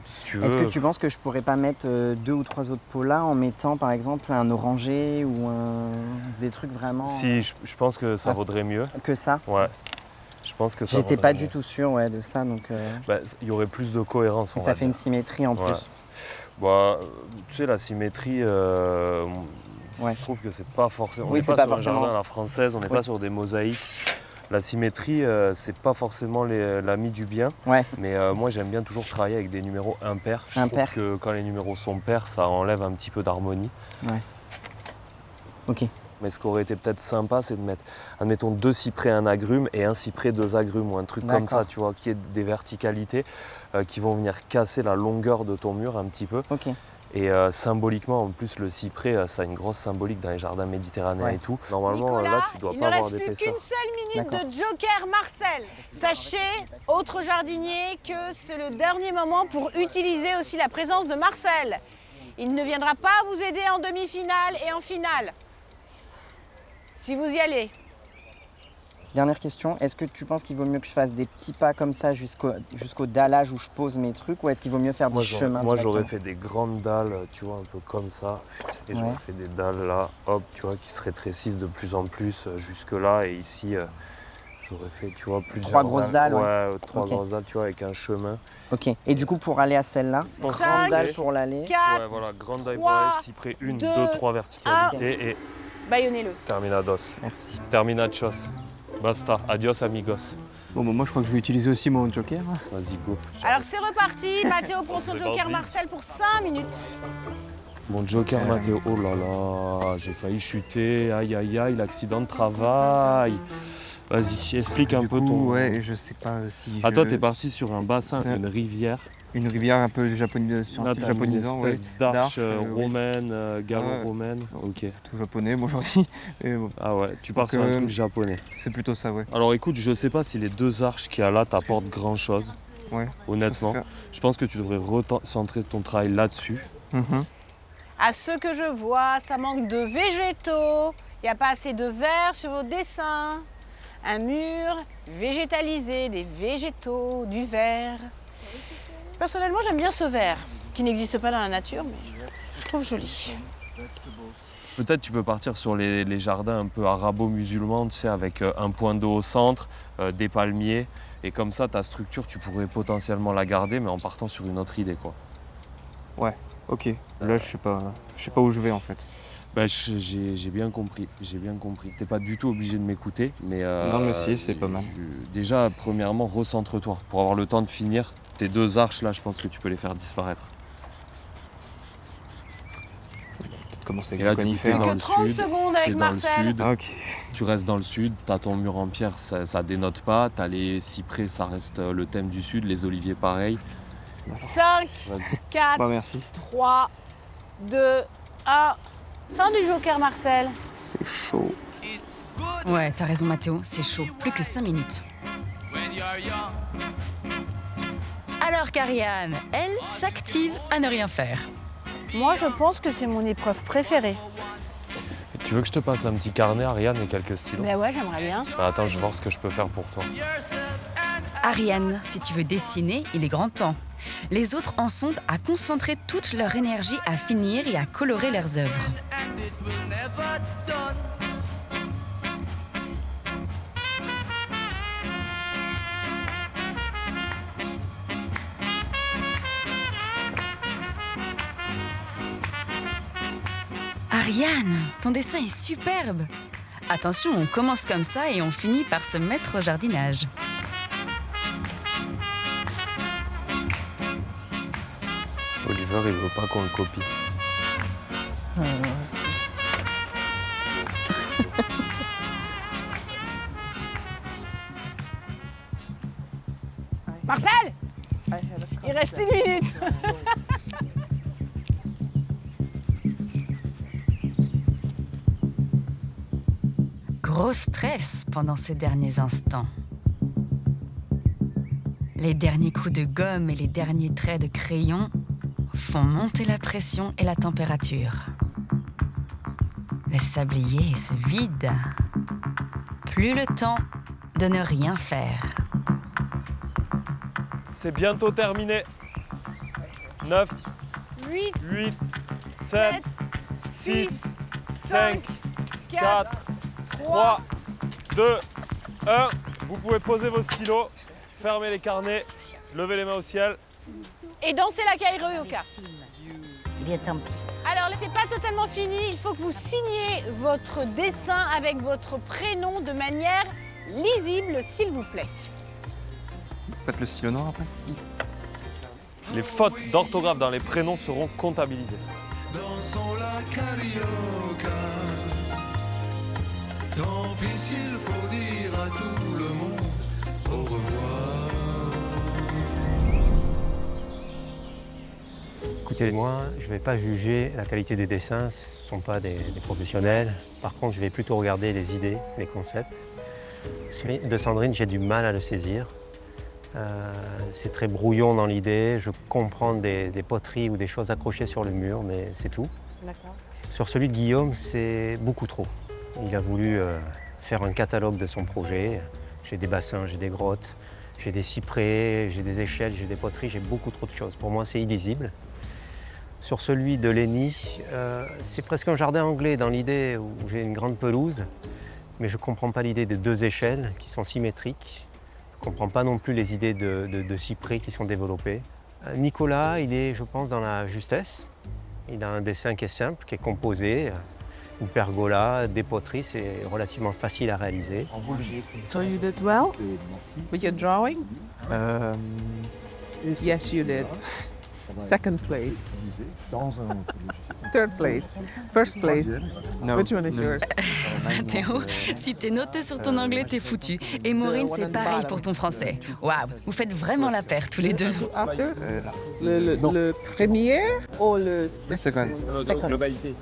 Speaker 7: Si tu veux.
Speaker 3: Est-ce que tu penses que je pourrais pas mettre 2 ou 3 autres pots là en mettant par exemple un oranger ou des trucs vraiment...
Speaker 7: Si, je pense que ça vaudrait mieux.
Speaker 3: Que ça?
Speaker 7: Ouais. Je pense que ça
Speaker 3: J'étais pas du tout sûr de ça. Donc,
Speaker 7: il y aurait plus de cohérence.
Speaker 3: Et ça fait une symétrie en plus.
Speaker 7: Bah, tu sais, la symétrie, je trouve que c'est pas forcément...
Speaker 3: Oui,
Speaker 7: on n'est pas sur un
Speaker 3: forcément...
Speaker 7: jardin à la française, on n'est pas sur des mosaïques. La symétrie, c'est pas forcément l'ami du bien, mais moi j'aime bien toujours travailler avec des numéros impairs. Je trouve que quand les numéros sont pairs, ça enlève un petit peu d'harmonie.
Speaker 3: Ouais. Ok.
Speaker 7: Mais ce qui aurait été peut-être sympa, c'est de mettre, admettons, 2 cyprès, 1 agrume et 1 cyprès, 2 agrumes, ou un truc comme ça, tu vois, qui ait des verticalités qui vont venir casser la longueur de ton mur un petit peu.
Speaker 3: Ok.
Speaker 7: Et symboliquement, en plus, le cyprès, ça a une grosse symbolique dans les jardins méditerranéens et tout. Normalement,
Speaker 6: Nicolas,
Speaker 7: là, tu dois pas avoir d'épaisseur.
Speaker 6: Il ne reste plus qu'une seule minute de joker Marcel. Sachez, autres jardiniers, que c'est le dernier moment pour utiliser aussi la présence de Marcel. Il ne viendra pas vous aider en demi-finale et en finale. Si vous y allez.
Speaker 3: Dernière question, est-ce que tu penses qu'il vaut mieux que je fasse des petits pas comme ça jusqu'au dallage où je pose mes trucs, ou est-ce qu'il vaut mieux faire des chemins?
Speaker 7: Moi j'aurais fait des grandes dalles, tu vois, un peu comme ça. Et j'aurais fait des dalles là, hop, tu vois, qui se rétrécissent de plus en plus jusque là. Et ici, j'aurais fait, tu vois, plusieurs...
Speaker 3: 3 grosses dalles?
Speaker 7: Ouais, 3 grosses dalles, tu vois, avec un chemin.
Speaker 3: Ok, et du coup pour aller à celle-là, grande dalle pour l'aller.
Speaker 6: 4,
Speaker 7: ouais, voilà, grande dalle pour aller, cyprès, 1, 2, 3 verticalités et...
Speaker 6: Baillonnez-le.
Speaker 7: Terminados.
Speaker 3: Merci.
Speaker 7: Terminachos. Basta. Adios, amigos.
Speaker 15: Bon, bah, moi, je crois que je vais utiliser aussi mon joker.
Speaker 7: Vas-y, go.
Speaker 6: Alors c'est reparti. Mathéo prend son joker Marcel pour 5 minutes.
Speaker 7: Mon joker, Mathéo. Oh là là, j'ai failli chuter. Aïe, aïe, aïe, l'accident de travail. Vas-y, explique un peu ton...
Speaker 15: Ouais, je sais pas si...
Speaker 7: toi, t'es parti sur un bassin, une rivière.
Speaker 15: Une rivière un peu japonisant,
Speaker 7: une espèce d'arche romaine, gallo-romaine. Ok.
Speaker 15: Tout japonais, moi aujourd'hui. Bon.
Speaker 7: Ah ouais, tu pars sur un truc japonais.
Speaker 15: C'est plutôt ça, ouais.
Speaker 7: Alors écoute, je sais pas si les 2 arches qu'il y a là t'apportent grand chose.
Speaker 15: Ouais.
Speaker 7: Honnêtement, je pense que tu devrais recentrer ton travail là-dessus.
Speaker 6: À ce que je vois, ça manque de végétaux. Il n'y a pas assez de vert sur vos dessins. Un mur végétalisé, des végétaux, du vert. Personnellement, j'aime bien ce vert, qui n'existe pas dans la nature, mais je trouve joli.
Speaker 7: Peut-être tu peux partir sur les jardins un peu arabo-musulmans, tu sais, avec un point d'eau au centre, des palmiers. Et comme ça, ta structure, tu pourrais potentiellement la garder, mais en partant sur une autre idée, quoi.
Speaker 15: Ouais, ok. Là, je sais pas où je vais, en fait.
Speaker 7: Bah, j'ai bien compris, T'es pas du tout obligé de m'écouter, mais...
Speaker 15: non, mais si, c'est pas mal.
Speaker 7: Déjà, premièrement, recentre-toi. Pour avoir le temps de finir, tes 2 arches, là, je pense que tu peux les faire disparaître.
Speaker 15: Peut-être commencer avec
Speaker 7: et là,
Speaker 15: le conifère.
Speaker 6: Que 30 secondes avec Marcel.
Speaker 15: Ah, ok.
Speaker 7: Tu restes dans le sud, t'as ton mur en pierre, ça dénote pas. T'as les cyprès, ça reste le thème du sud, les oliviers, pareil.
Speaker 6: 5, 4,
Speaker 15: bah, merci.
Speaker 6: 3, 2, 1... Fin du joker, Marcel.
Speaker 15: C'est chaud.
Speaker 1: Ouais, t'as raison Mathéo, c'est chaud. Plus que 5 minutes. Alors qu'Ariane, elle, s'active à ne rien faire.
Speaker 6: Moi, je pense que c'est mon épreuve préférée.
Speaker 7: Tu veux que je te passe un petit carnet, Ariane, et quelques stylos?
Speaker 6: Ben ouais, j'aimerais bien.
Speaker 7: Attends, je vais voir ce que je peux faire pour toi.
Speaker 1: Ariane, si tu veux dessiner, il est grand temps. Les autres en sont à concentrer toute leur énergie à finir et à colorer leurs œuvres. Ariane, ton dessin est superbe. Attention, on commence comme ça et on finit par se mettre au jardinage.
Speaker 7: Oliver, il veut pas qu'on le copie.
Speaker 6: Marcel, il reste 1 minute.
Speaker 1: Gros stress pendant ces derniers instants. Les derniers coups de gomme et les derniers traits de crayon font monter la pression et la température. Le sablier se vide. Plus le temps de ne rien faire.
Speaker 7: C'est bientôt terminé. 9,
Speaker 6: 8,
Speaker 7: 7, 6, 5, 4, 3, 2, 1. Vous pouvez poser vos stylos, fermer les carnets, lever les mains au ciel.
Speaker 6: Et danser la kairoyoka.
Speaker 11: Bien, tant pis.
Speaker 6: Alors, c'est pas totalement fini. Il faut que vous signiez votre dessin avec votre prénom de manière lisible, s'il vous plaît.
Speaker 15: Faites le stylo noir après.
Speaker 7: Les fautes d'orthographe dans les prénoms seront comptabilisées.
Speaker 16: Dansons la carioca. Tant pis s'il faut dire à tout le monde au revoir.
Speaker 8: Écoutez, moi, je ne vais pas juger la qualité des dessins, ce ne sont pas des professionnels. Par contre, je vais plutôt regarder les idées, les concepts. Celui de Sandrine, j'ai du mal à le saisir. C'est très brouillon dans l'idée, je comprends des poteries ou des choses accrochées sur le mur, mais c'est tout.
Speaker 6: D'accord.
Speaker 8: Sur celui de Guillaume, c'est beaucoup trop. Il a voulu faire un catalogue de son projet. J'ai des bassins, j'ai des grottes, j'ai des cyprès, j'ai des échelles, j'ai des poteries, j'ai beaucoup trop de choses. Pour moi, c'est illisible. Sur celui de Lénie, c'est presque un jardin anglais dans l'idée où j'ai une grande pelouse, mais je ne comprends pas l'idée des 2 échelles qui sont symétriques. Je ne comprends pas non plus les idées de cyprès qui sont développées. Nicolas, il est, je pense, dans la justesse. Il a un dessin qui est simple, qui est composé. Une pergola, des poteries, c'est relativement facile à réaliser.
Speaker 12: So you did well with your drawing? Yes, you did. Second place. Third place. First place. Which one is yours?
Speaker 1: Théo, si t'es noté sur ton anglais, t'es foutu. Et Maureen, c'est pareil pour ton français. Waouh, vous faites vraiment la paire tous les deux.
Speaker 12: After? Le premier ou le
Speaker 15: second?
Speaker 12: Globalité.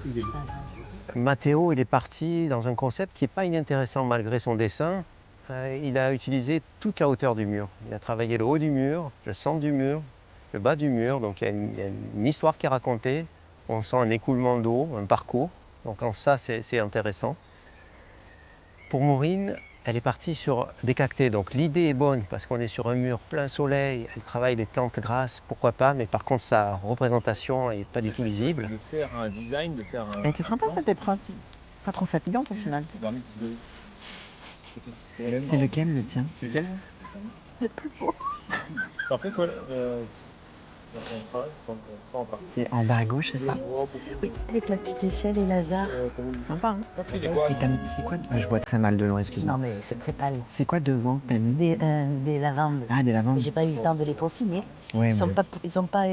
Speaker 8: Mathéo, il est parti dans un concept qui n'est pas inintéressant malgré son dessin. Il a utilisé toute la hauteur du mur. Il a travaillé le haut du mur, le centre du mur, le bas du mur. Donc il y a une histoire qui est racontée. On sent un écoulement d'eau, un parcours. Donc en ça, c'est intéressant. Pour Maureen, elle est partie sur décacté. Donc l'idée est bonne parce qu'on est sur un mur plein soleil. Elle travaille les plantes grasses, pourquoi pas. Mais par contre, sa représentation n'est pas du tout visible.
Speaker 9: De faire un design, de faire un...
Speaker 13: Elle était sympa cette épreuve. Pas trop fatigante au final. C'est lequel le tien?
Speaker 9: C'est lequel?
Speaker 13: C'est plus beau.
Speaker 9: En fait, voilà.
Speaker 13: C'est en bas à gauche, c'est ça?
Speaker 11: Oui, avec la petite échelle et la jarre.
Speaker 13: Sympa, hein? Et c'est quoi? Je vois très mal de loin, excuse-moi.
Speaker 11: Non, mais c'est très pâle.
Speaker 13: C'est quoi devant que t'as mis?
Speaker 11: Des lavandes.
Speaker 13: Ah, des lavandes.
Speaker 11: Mais j'ai pas eu le temps de les peaufiner.
Speaker 13: Ouais,
Speaker 11: Ils sont pas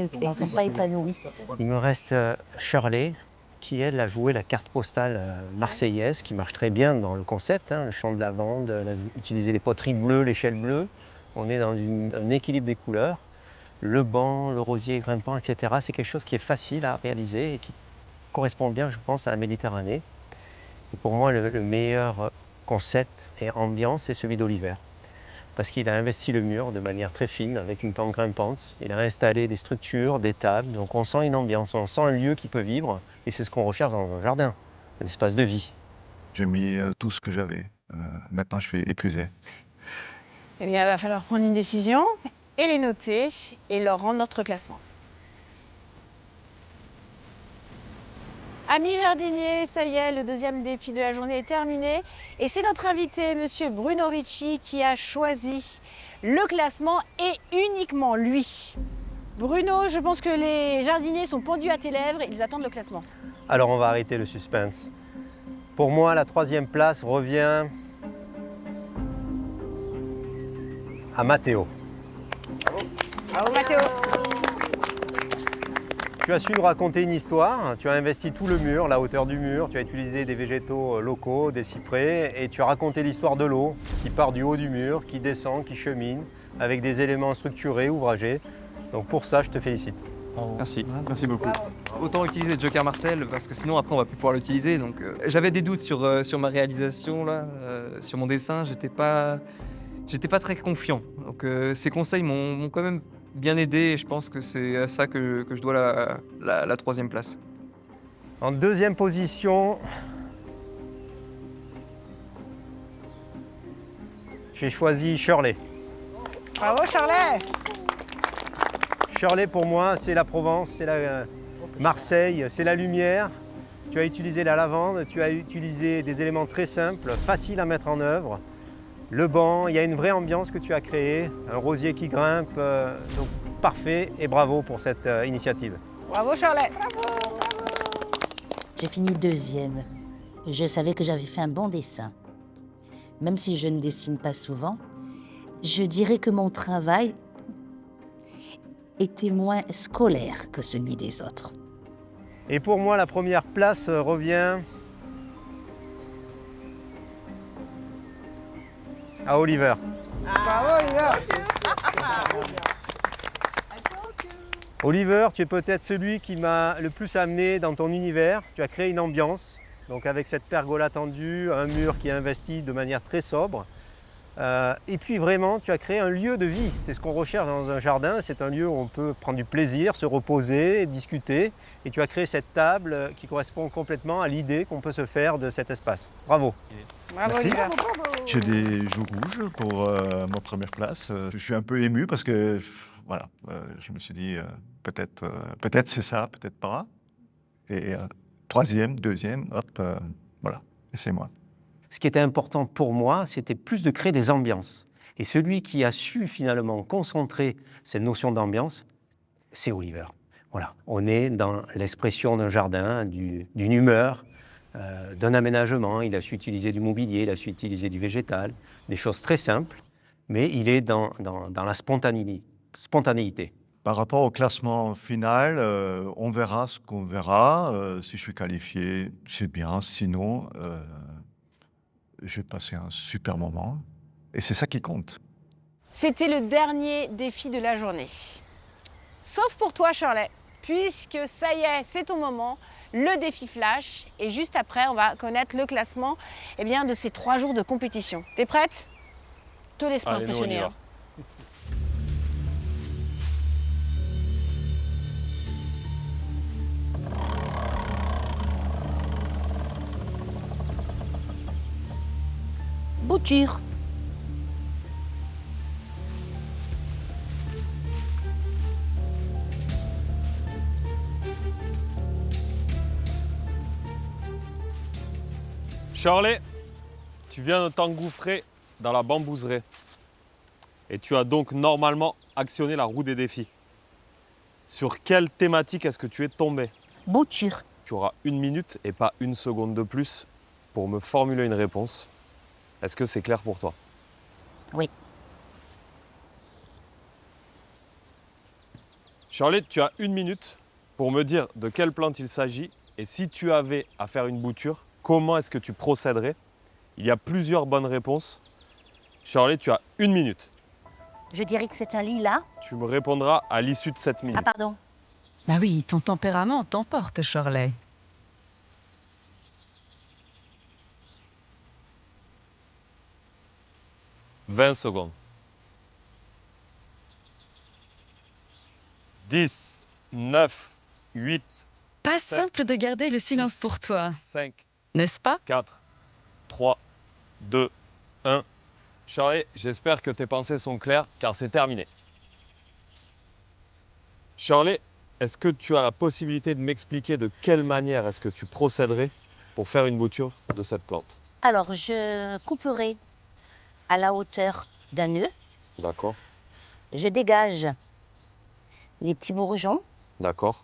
Speaker 11: épanouis.
Speaker 8: Il me reste Shirley, qui elle a joué la carte postale marseillaise, qui marche très bien dans le concept, hein, le champ de lavande, utiliser les poteries bleues, l'échelle bleue. On est dans un équilibre des couleurs. Le banc, le rosier grimpant, etc. C'est quelque chose qui est facile à réaliser et qui correspond bien, je pense, à la Méditerranée. Et pour moi, le meilleur concept et ambiance, c'est celui d'Oliver. Parce qu'il a investi le mur de manière très fine, avec une pente grimpante. Il a installé des structures, des tables, donc on sent une ambiance, on sent un lieu qui peut vivre. Et c'est ce qu'on recherche dans un jardin, un espace de vie.
Speaker 10: J'ai mis tout ce que j'avais. Maintenant, je suis épuisé.
Speaker 6: Eh bien, il va falloir prendre une décision et les noter et leur rendre notre classement. Amis jardiniers, ça y est, le deuxième défi de la journée est terminé. Et c'est notre invité, monsieur Bruno Ricci, qui a choisi le classement et uniquement lui. Bruno, je pense que les jardiniers sont pendus à tes lèvres, ils attendent le classement.
Speaker 8: Alors on va arrêter le suspense. Pour moi, la 3e place revient à Matteo.
Speaker 6: Bravo Matteo.
Speaker 8: Tu as su nous raconter une histoire, tu as investi tout le mur, la hauteur du mur, tu as utilisé des végétaux locaux, des cyprès, et tu as raconté l'histoire de l'eau qui part du haut du mur, qui descend, qui chemine, avec des éléments structurés, ouvragés. Donc pour ça, je te félicite.
Speaker 4: Merci, merci beaucoup. Autant utiliser Joker Marcel, parce que sinon après on va plus pouvoir l'utiliser. Donc j'avais des doutes sur ma réalisation, là, sur mon dessin, j'étais pas très confiant. Donc ces conseils m'ont quand même bien aidé et je pense que c'est à ça que je dois la 3e place.
Speaker 8: En 2e position, j'ai choisi Shirley.
Speaker 6: Bravo Charlet.
Speaker 8: Shirley, pour moi, c'est la Provence, c'est la Marseille, c'est la lumière. Tu as utilisé la lavande, tu as utilisé des éléments très simples, faciles à mettre en œuvre. Le banc, il y a une vraie ambiance que tu as créée, un rosier qui grimpe, donc parfait et bravo pour cette initiative.
Speaker 6: Bravo Charlet.
Speaker 11: J'ai fini 2e. Je savais que j'avais fait un bon dessin. Même si je ne dessine pas souvent, je dirais que mon travail était moins scolaire que celui des autres.
Speaker 8: Et pour moi, la 1re place revient à Oliver.
Speaker 6: Bravo Oliver.
Speaker 8: Oliver, tu es peut-être celui qui m'a le plus amené dans ton univers. Tu as créé une ambiance, donc avec cette pergola tendue, un mur qui est investi de manière très sobre. Et puis vraiment, tu as créé un lieu de vie. C'est ce qu'on recherche dans un jardin. C'est un lieu où on peut prendre du plaisir, se reposer, discuter. Et tu as créé cette table qui correspond complètement à l'idée qu'on peut se faire de cet espace. Bravo.
Speaker 6: Bravo
Speaker 10: Merci.
Speaker 6: Oliver.
Speaker 10: J'ai des joues rouges pour ma 1re place. Je suis un peu ému parce que, voilà, je me suis dit, peut-être c'est ça, peut-être pas. Et 3e, 2e, hop, voilà, et c'est moi.
Speaker 8: Ce qui était important pour moi, c'était plus de créer des ambiances. Et celui qui a su finalement concentrer cette notion d'ambiance, c'est Oliver. Voilà, on est dans l'expression d'un jardin, d'une humeur, d'un aménagement. Il a su utiliser du mobilier, il a su utiliser du végétal, des choses très simples, mais il est dans la spontanéité.
Speaker 10: Par rapport au classement final, on verra ce qu'on verra. Si je suis qualifié, c'est bien. Sinon, j'ai passé un super moment. Et c'est ça qui compte.
Speaker 6: C'était le dernier défi de la journée. Sauf pour toi Charlet, puisque ça y est, c'est ton moment, le défi flash. Et juste après, on va connaître le classement de ces 3 jours de compétition. T'es prête? Te laisse pas
Speaker 7: Allez, nous, on y
Speaker 6: impressionner.
Speaker 7: va.
Speaker 11: Bouture.
Speaker 7: Shirley, tu viens de t'engouffrer dans la bambouseraie. Et tu as donc normalement actionné la roue des défis. Sur quelle thématique est-ce que tu es tombé?
Speaker 11: Bouture.
Speaker 7: Tu auras 1 minute et pas 1 seconde de plus pour me formuler une réponse. Est-ce que c'est clair pour toi?
Speaker 11: Oui.
Speaker 7: Shirley, tu as 1 minute pour me dire de quelle plante il s'agit et si tu avais à faire une bouture, comment est-ce que tu procéderais? Il y a plusieurs bonnes réponses. Shirley, tu as 1 minute.
Speaker 11: Je dirais que c'est un lilas.
Speaker 7: Tu me répondras à l'issue de cette minute.
Speaker 11: Ah pardon.
Speaker 1: Bah oui, ton tempérament t'emporte, Shirley.
Speaker 7: 20 secondes. 10, 9, 8,
Speaker 1: Pas
Speaker 7: 7,
Speaker 1: simple de garder le silence pour toi,
Speaker 7: 5,
Speaker 1: n'est-ce pas?
Speaker 7: 4, 3, 2, 1. Charlie, j'espère que tes pensées sont claires car c'est terminé. Charlie, est-ce que tu as la possibilité de m'expliquer de quelle manière est-ce que tu procéderais pour faire une bouture de cette plante?
Speaker 11: Alors, je couperai à la hauteur d'un nœud.
Speaker 7: D'accord,
Speaker 11: Je dégage les petits bourgeons.
Speaker 7: d'accord.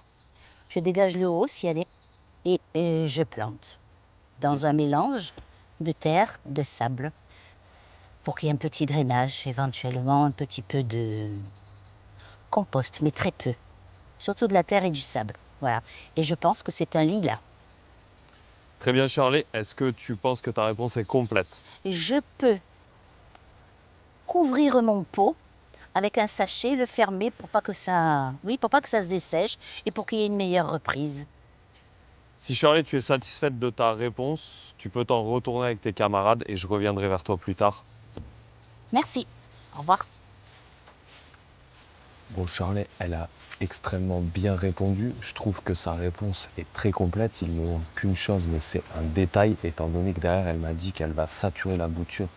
Speaker 11: Je dégage le haut, s'il y en a. Et je plante dans un mélange de terre, de sable, pour qu'il y ait un petit drainage, éventuellement un petit peu de compost, mais très peu. Surtout de la terre et du sable. Voilà. Et je pense que c'est un lilas.
Speaker 7: Très bien Charlie, est-ce que tu penses que ta réponse est complète?
Speaker 11: Je peux couvrir mon pot avec un sachet, le fermer pour pas que ça, pour pas que ça se dessèche et pour qu'il y ait une meilleure reprise.
Speaker 7: Si Charlie, tu es satisfaite de ta réponse, tu peux t'en retourner avec tes camarades et je reviendrai vers toi plus tard.
Speaker 11: Merci. Au revoir.
Speaker 7: Bon, Charlie, elle a extrêmement bien répondu. Je trouve que sa réponse est très complète. Il ne manque qu'une chose, mais c'est un détail, étant donné que derrière, elle m'a dit qu'elle va saturer la bouture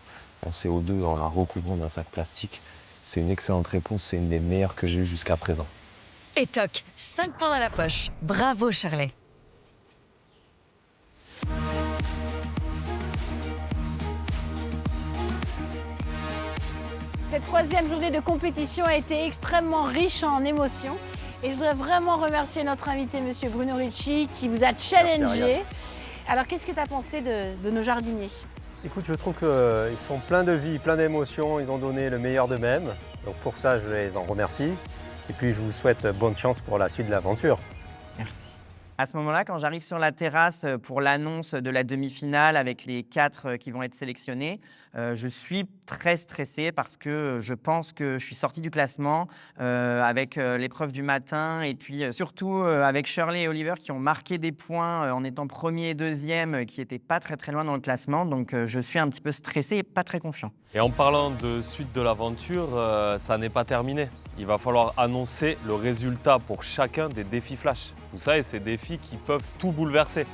Speaker 7: en CO2 en la recouvrant d'un sac plastique. C'est une excellente réponse, c'est une des meilleures que j'ai eues jusqu'à présent.
Speaker 1: Et toc, 5 points dans la poche. Bravo, Charlie.
Speaker 6: Cette troisième journée de compétition a été extrêmement riche en émotions. Et je voudrais vraiment remercier notre invité, Monsieur Bruno Ricci, qui vous a challengé. Alors, qu'est-ce que tu as pensé de nos jardiniers?
Speaker 8: Écoute, je trouve qu'ils sont pleins de vie, pleins d'émotions, ils ont donné le meilleur d'eux-mêmes. Donc pour ça, je les en remercie. Et puis, je vous souhaite bonne chance pour la suite de l'aventure.
Speaker 3: Merci. À ce moment-là, quand j'arrive sur la terrasse pour l'annonce de la demi-finale avec les 4 qui vont être sélectionnés, je suis très stressé parce que je pense que je suis sorti du classement avec l'épreuve du matin et puis surtout avec Shirley et Oliver qui ont marqué des points en étant premier et deuxième qui n'étaient pas très loin dans le classement. Donc je suis un petit peu stressé et pas très confiant.
Speaker 7: Et en parlant de suite de l'aventure, ça n'est pas terminé. Il va falloir annoncer le résultat pour chacun des défis flash. Vous savez, ces défis qui peuvent tout bouleverser.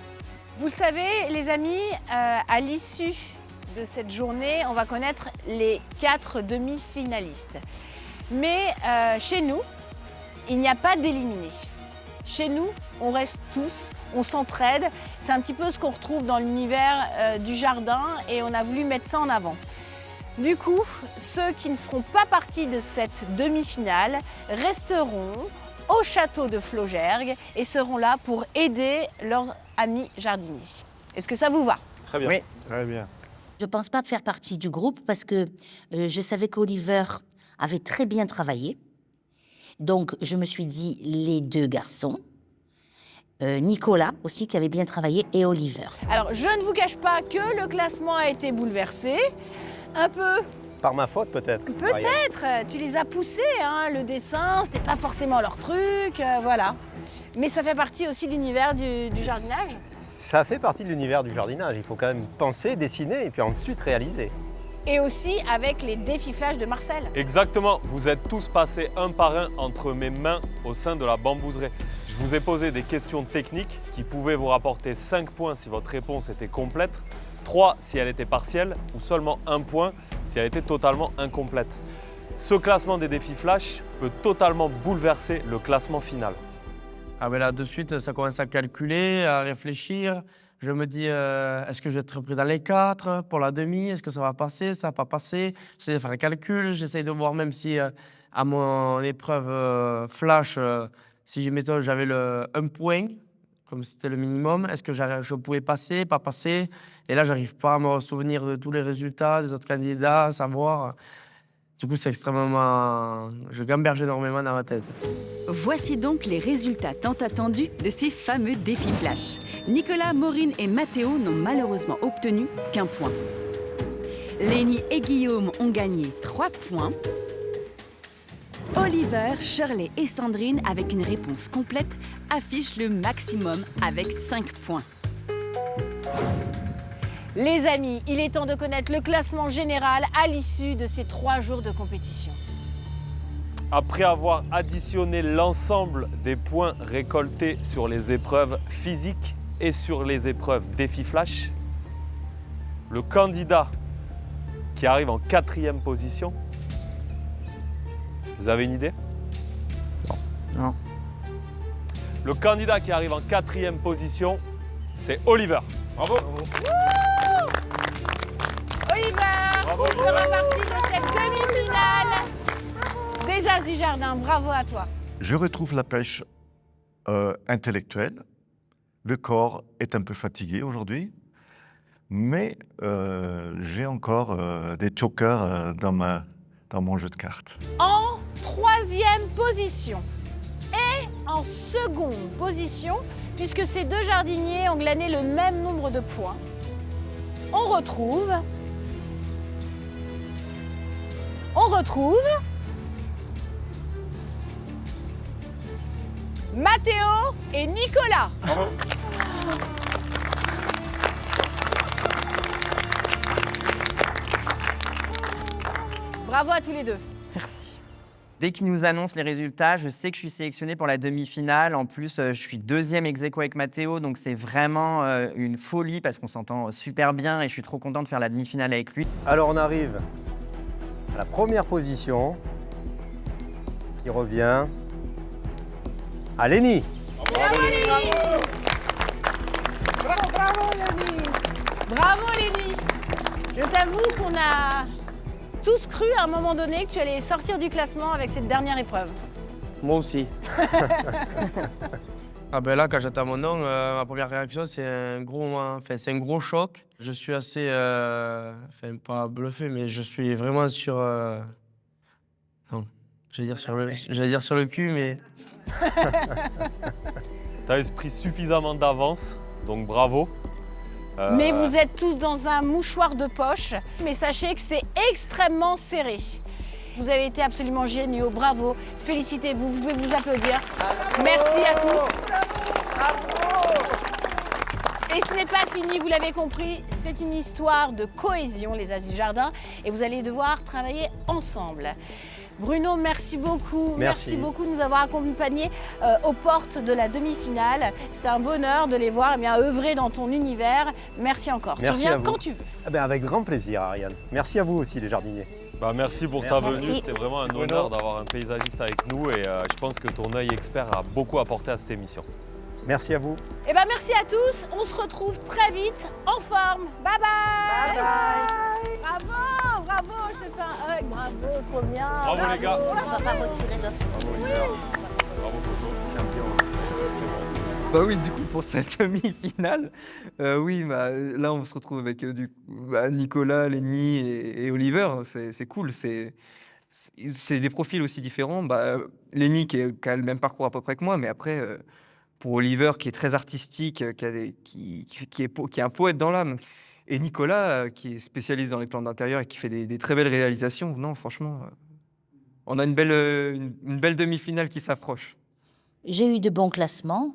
Speaker 6: Vous le savez, les amis, à l'issue de cette journée, on va connaître les 4 demi-finalistes. Mais chez nous, il n'y a pas d'éliminés. Chez nous, on reste tous, on s'entraide. C'est un petit peu ce qu'on retrouve dans l'univers du jardin et on a voulu mettre ça en avant. Du coup, ceux qui ne feront pas partie de cette demi-finale resteront au château de Flaugergues et seront là pour aider leurs amis jardiniers. Est-ce que ça vous va?
Speaker 7: Très bien.
Speaker 3: Oui.
Speaker 10: Très bien.
Speaker 11: Je ne pense pas faire partie du groupe parce que je savais qu'Oliver avait très bien travaillé. Donc, je me suis dit les 2 garçons. Nicolas aussi qui avait bien travaillé et Oliver.
Speaker 6: Alors, je ne vous cache pas que le classement a été bouleversé. Un peu.
Speaker 8: Par ma faute, peut-être.
Speaker 6: Peut-être. Tu les as poussés, hein. Le dessin, c'était pas forcément leur truc, voilà. Mais ça fait partie aussi de l'univers du jardinage.
Speaker 8: Ça fait partie de l'univers du jardinage. Il faut quand même penser, dessiner et puis ensuite réaliser.
Speaker 6: Et aussi avec les défis flash de Marcel.
Speaker 7: Exactement, vous êtes tous passés un par un entre mes mains au sein de la bambouserie. Je vous ai posé des questions techniques qui pouvaient vous rapporter 5 points si votre réponse était complète, 3 si elle était partielle ou seulement 1 point si elle était totalement incomplète. Ce classement des défis flash peut totalement bouleverser le classement final.
Speaker 5: Ah ben là, de suite, ça commence à calculer, à réfléchir. Je me dis, est-ce que je vais être pris dans les 4 pour la demi? Est-ce que ça va passer? Ça va pas passer? J'essaie de faire les calculs. J'essaie de voir même si à mon épreuve flash, si mettons, j'avais le 1 point, comme c'était le minimum, est-ce que je pouvais passer, pas passer? Et là, j'arrive pas à me souvenir de tous les résultats des autres candidats, à savoir. Du coup, c'est extrêmement... Je gamberge énormément dans ma tête.
Speaker 17: Voici donc les résultats tant attendus de ces fameux défis flash. Nicolas, Maureen et Mathéo n'ont malheureusement obtenu qu'1 point. Lénie et Guillaume ont gagné 3 points. Oliver, Shirley et Sandrine, avec une réponse complète, affichent le maximum avec 5 points.
Speaker 6: Les amis, il est temps de connaître le classement général à l'issue de ces 3 jours de compétition.
Speaker 7: Après avoir additionné l'ensemble des points récoltés sur les épreuves physiques et sur les épreuves défi flash, le candidat qui arrive en 4e position, vous avez une idée?
Speaker 3: Non.
Speaker 7: Le candidat qui arrive en 4e position, c'est Oliver. Bravo.
Speaker 6: Oliver, tu feras partie de cette demi-finale des As du Jardin. Bravo à toi.
Speaker 10: Je retrouve la pêche intellectuelle. Le corps est un peu fatigué aujourd'hui, mais j'ai encore des jokers dans mon jeu de cartes.
Speaker 6: En 3e position et en 2e position, puisque ces 2 jardiniers ont glané le même nombre de points, on retrouve Mathéo et Nicolas. Bravo à tous les deux.
Speaker 3: Merci. Dès qu'ils nous annoncent les résultats, je sais que je suis sélectionné pour la demi-finale. En plus, je suis 2e ex-aequo avec Mathéo, donc c'est vraiment une folie parce qu'on s'entend super bien et je suis trop content de faire la demi-finale avec lui.
Speaker 8: Alors on arrive à la première position qui revient à Lénie.
Speaker 6: Bravo Lénie. Bravo Lénie. Bravo Lénie. Je t'avoue qu'on a tous cru à un moment donné que tu allais sortir du classement avec cette dernière épreuve.
Speaker 5: Moi aussi. Ah ben là, quand j'attends mon nom, ma première réaction, c'est un gros moment, enfin, c'est un gros choc. Je suis assez, enfin pas bluffé, mais je suis vraiment sur, non, j'allais dire sur le cul, mais.
Speaker 7: T'as pris suffisamment d'avance, donc bravo.
Speaker 6: Mais vous êtes tous dans un mouchoir de poche, mais sachez que c'est extrêmement serré. Vous avez été absolument géniaux, bravo, félicitez-vous, vous pouvez vous applaudir. Merci à tous. Et ce n'est pas fini, vous l'avez compris, c'est une histoire de cohésion, les As du Jardin, et vous allez devoir travailler ensemble. Bruno, merci beaucoup. Merci beaucoup de nous avoir accompagnés aux portes de la demi-finale. C'était un bonheur de les voir œuvrer dans ton univers. Merci encore.
Speaker 8: Merci
Speaker 6: tu reviens quand tu veux.
Speaker 8: Ah ben avec grand plaisir, Ariane. Merci à vous aussi, les jardiniers.
Speaker 7: Bah, merci pour ta venue, c'était vraiment un honneur d'avoir un paysagiste avec nous et je pense que ton œil expert a beaucoup apporté à cette émission.
Speaker 8: Merci à vous.
Speaker 6: Et ben merci à tous, on se retrouve très vite en forme. Bye bye. Bye bye. Bravo, bravo, je te fais un hug, bravo, trop bien.
Speaker 7: Bravo les gars.
Speaker 11: On va pas retirer notre.
Speaker 7: Bravo Coco, champion.
Speaker 4: Bah oui, du coup, pour cette demi-finale, oui, bah, là, on se retrouve avec Nicolas, Lénie et Oliver. C'est cool. C'est des profils aussi différents. Bah, Lénie qui a le même parcours à peu près que moi, mais après, pour Oliver qui est très artistique, qui est un poète dans l'âme, et Nicolas qui est spécialiste dans les plans d'intérieur et qui fait des très belles réalisations. Non, franchement, on a une belle demi-finale qui s'approche.
Speaker 11: J'ai eu de bons classements,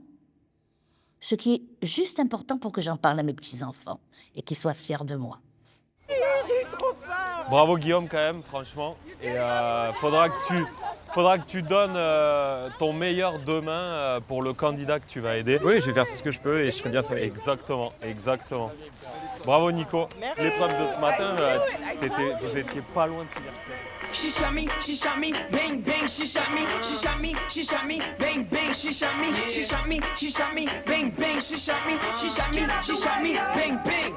Speaker 11: ce qui est juste important pour que j'en parle à mes petits-enfants et qu'ils soient fiers de moi.
Speaker 7: Bravo Guillaume quand même, franchement. Et faudra que tu donnes ton meilleur demain pour le candidat que tu vas aider.
Speaker 9: Oui, je vais faire tout ce que je peux et je serai bien sur les...
Speaker 7: Exactement, exactement. Bravo Nico. L'épreuve de ce matin, vous étiez pas loin de finir.
Speaker 18: She shot me, bang bang, she shot me, bang bang, she shot me, bang bang, she shot me, bang bang.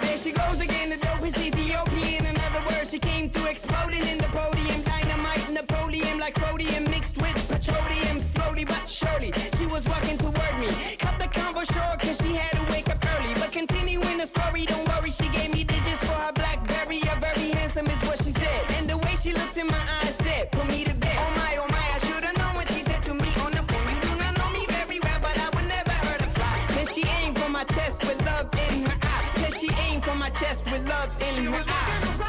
Speaker 18: There she goes again, the dope is Ethiopian. In other words, she came through exploding in the podium, dynamite Napoleon like sodium mixed with petroleum, slowly but surely. She was walking toward me, cut the convo short 'cause she had to wake up early. But continuing the story, don't worry, she gave me digits for her BlackBerry. A very handsome is what she said, and the way she looked in my eyes said, put me to bed. Oh my, I should've known what she said to me on the phone. You do not know me very well, but I would never hurt a fly. Then she aimed for my chest with love in her eye. Said she aimed for my chest with love in her eye.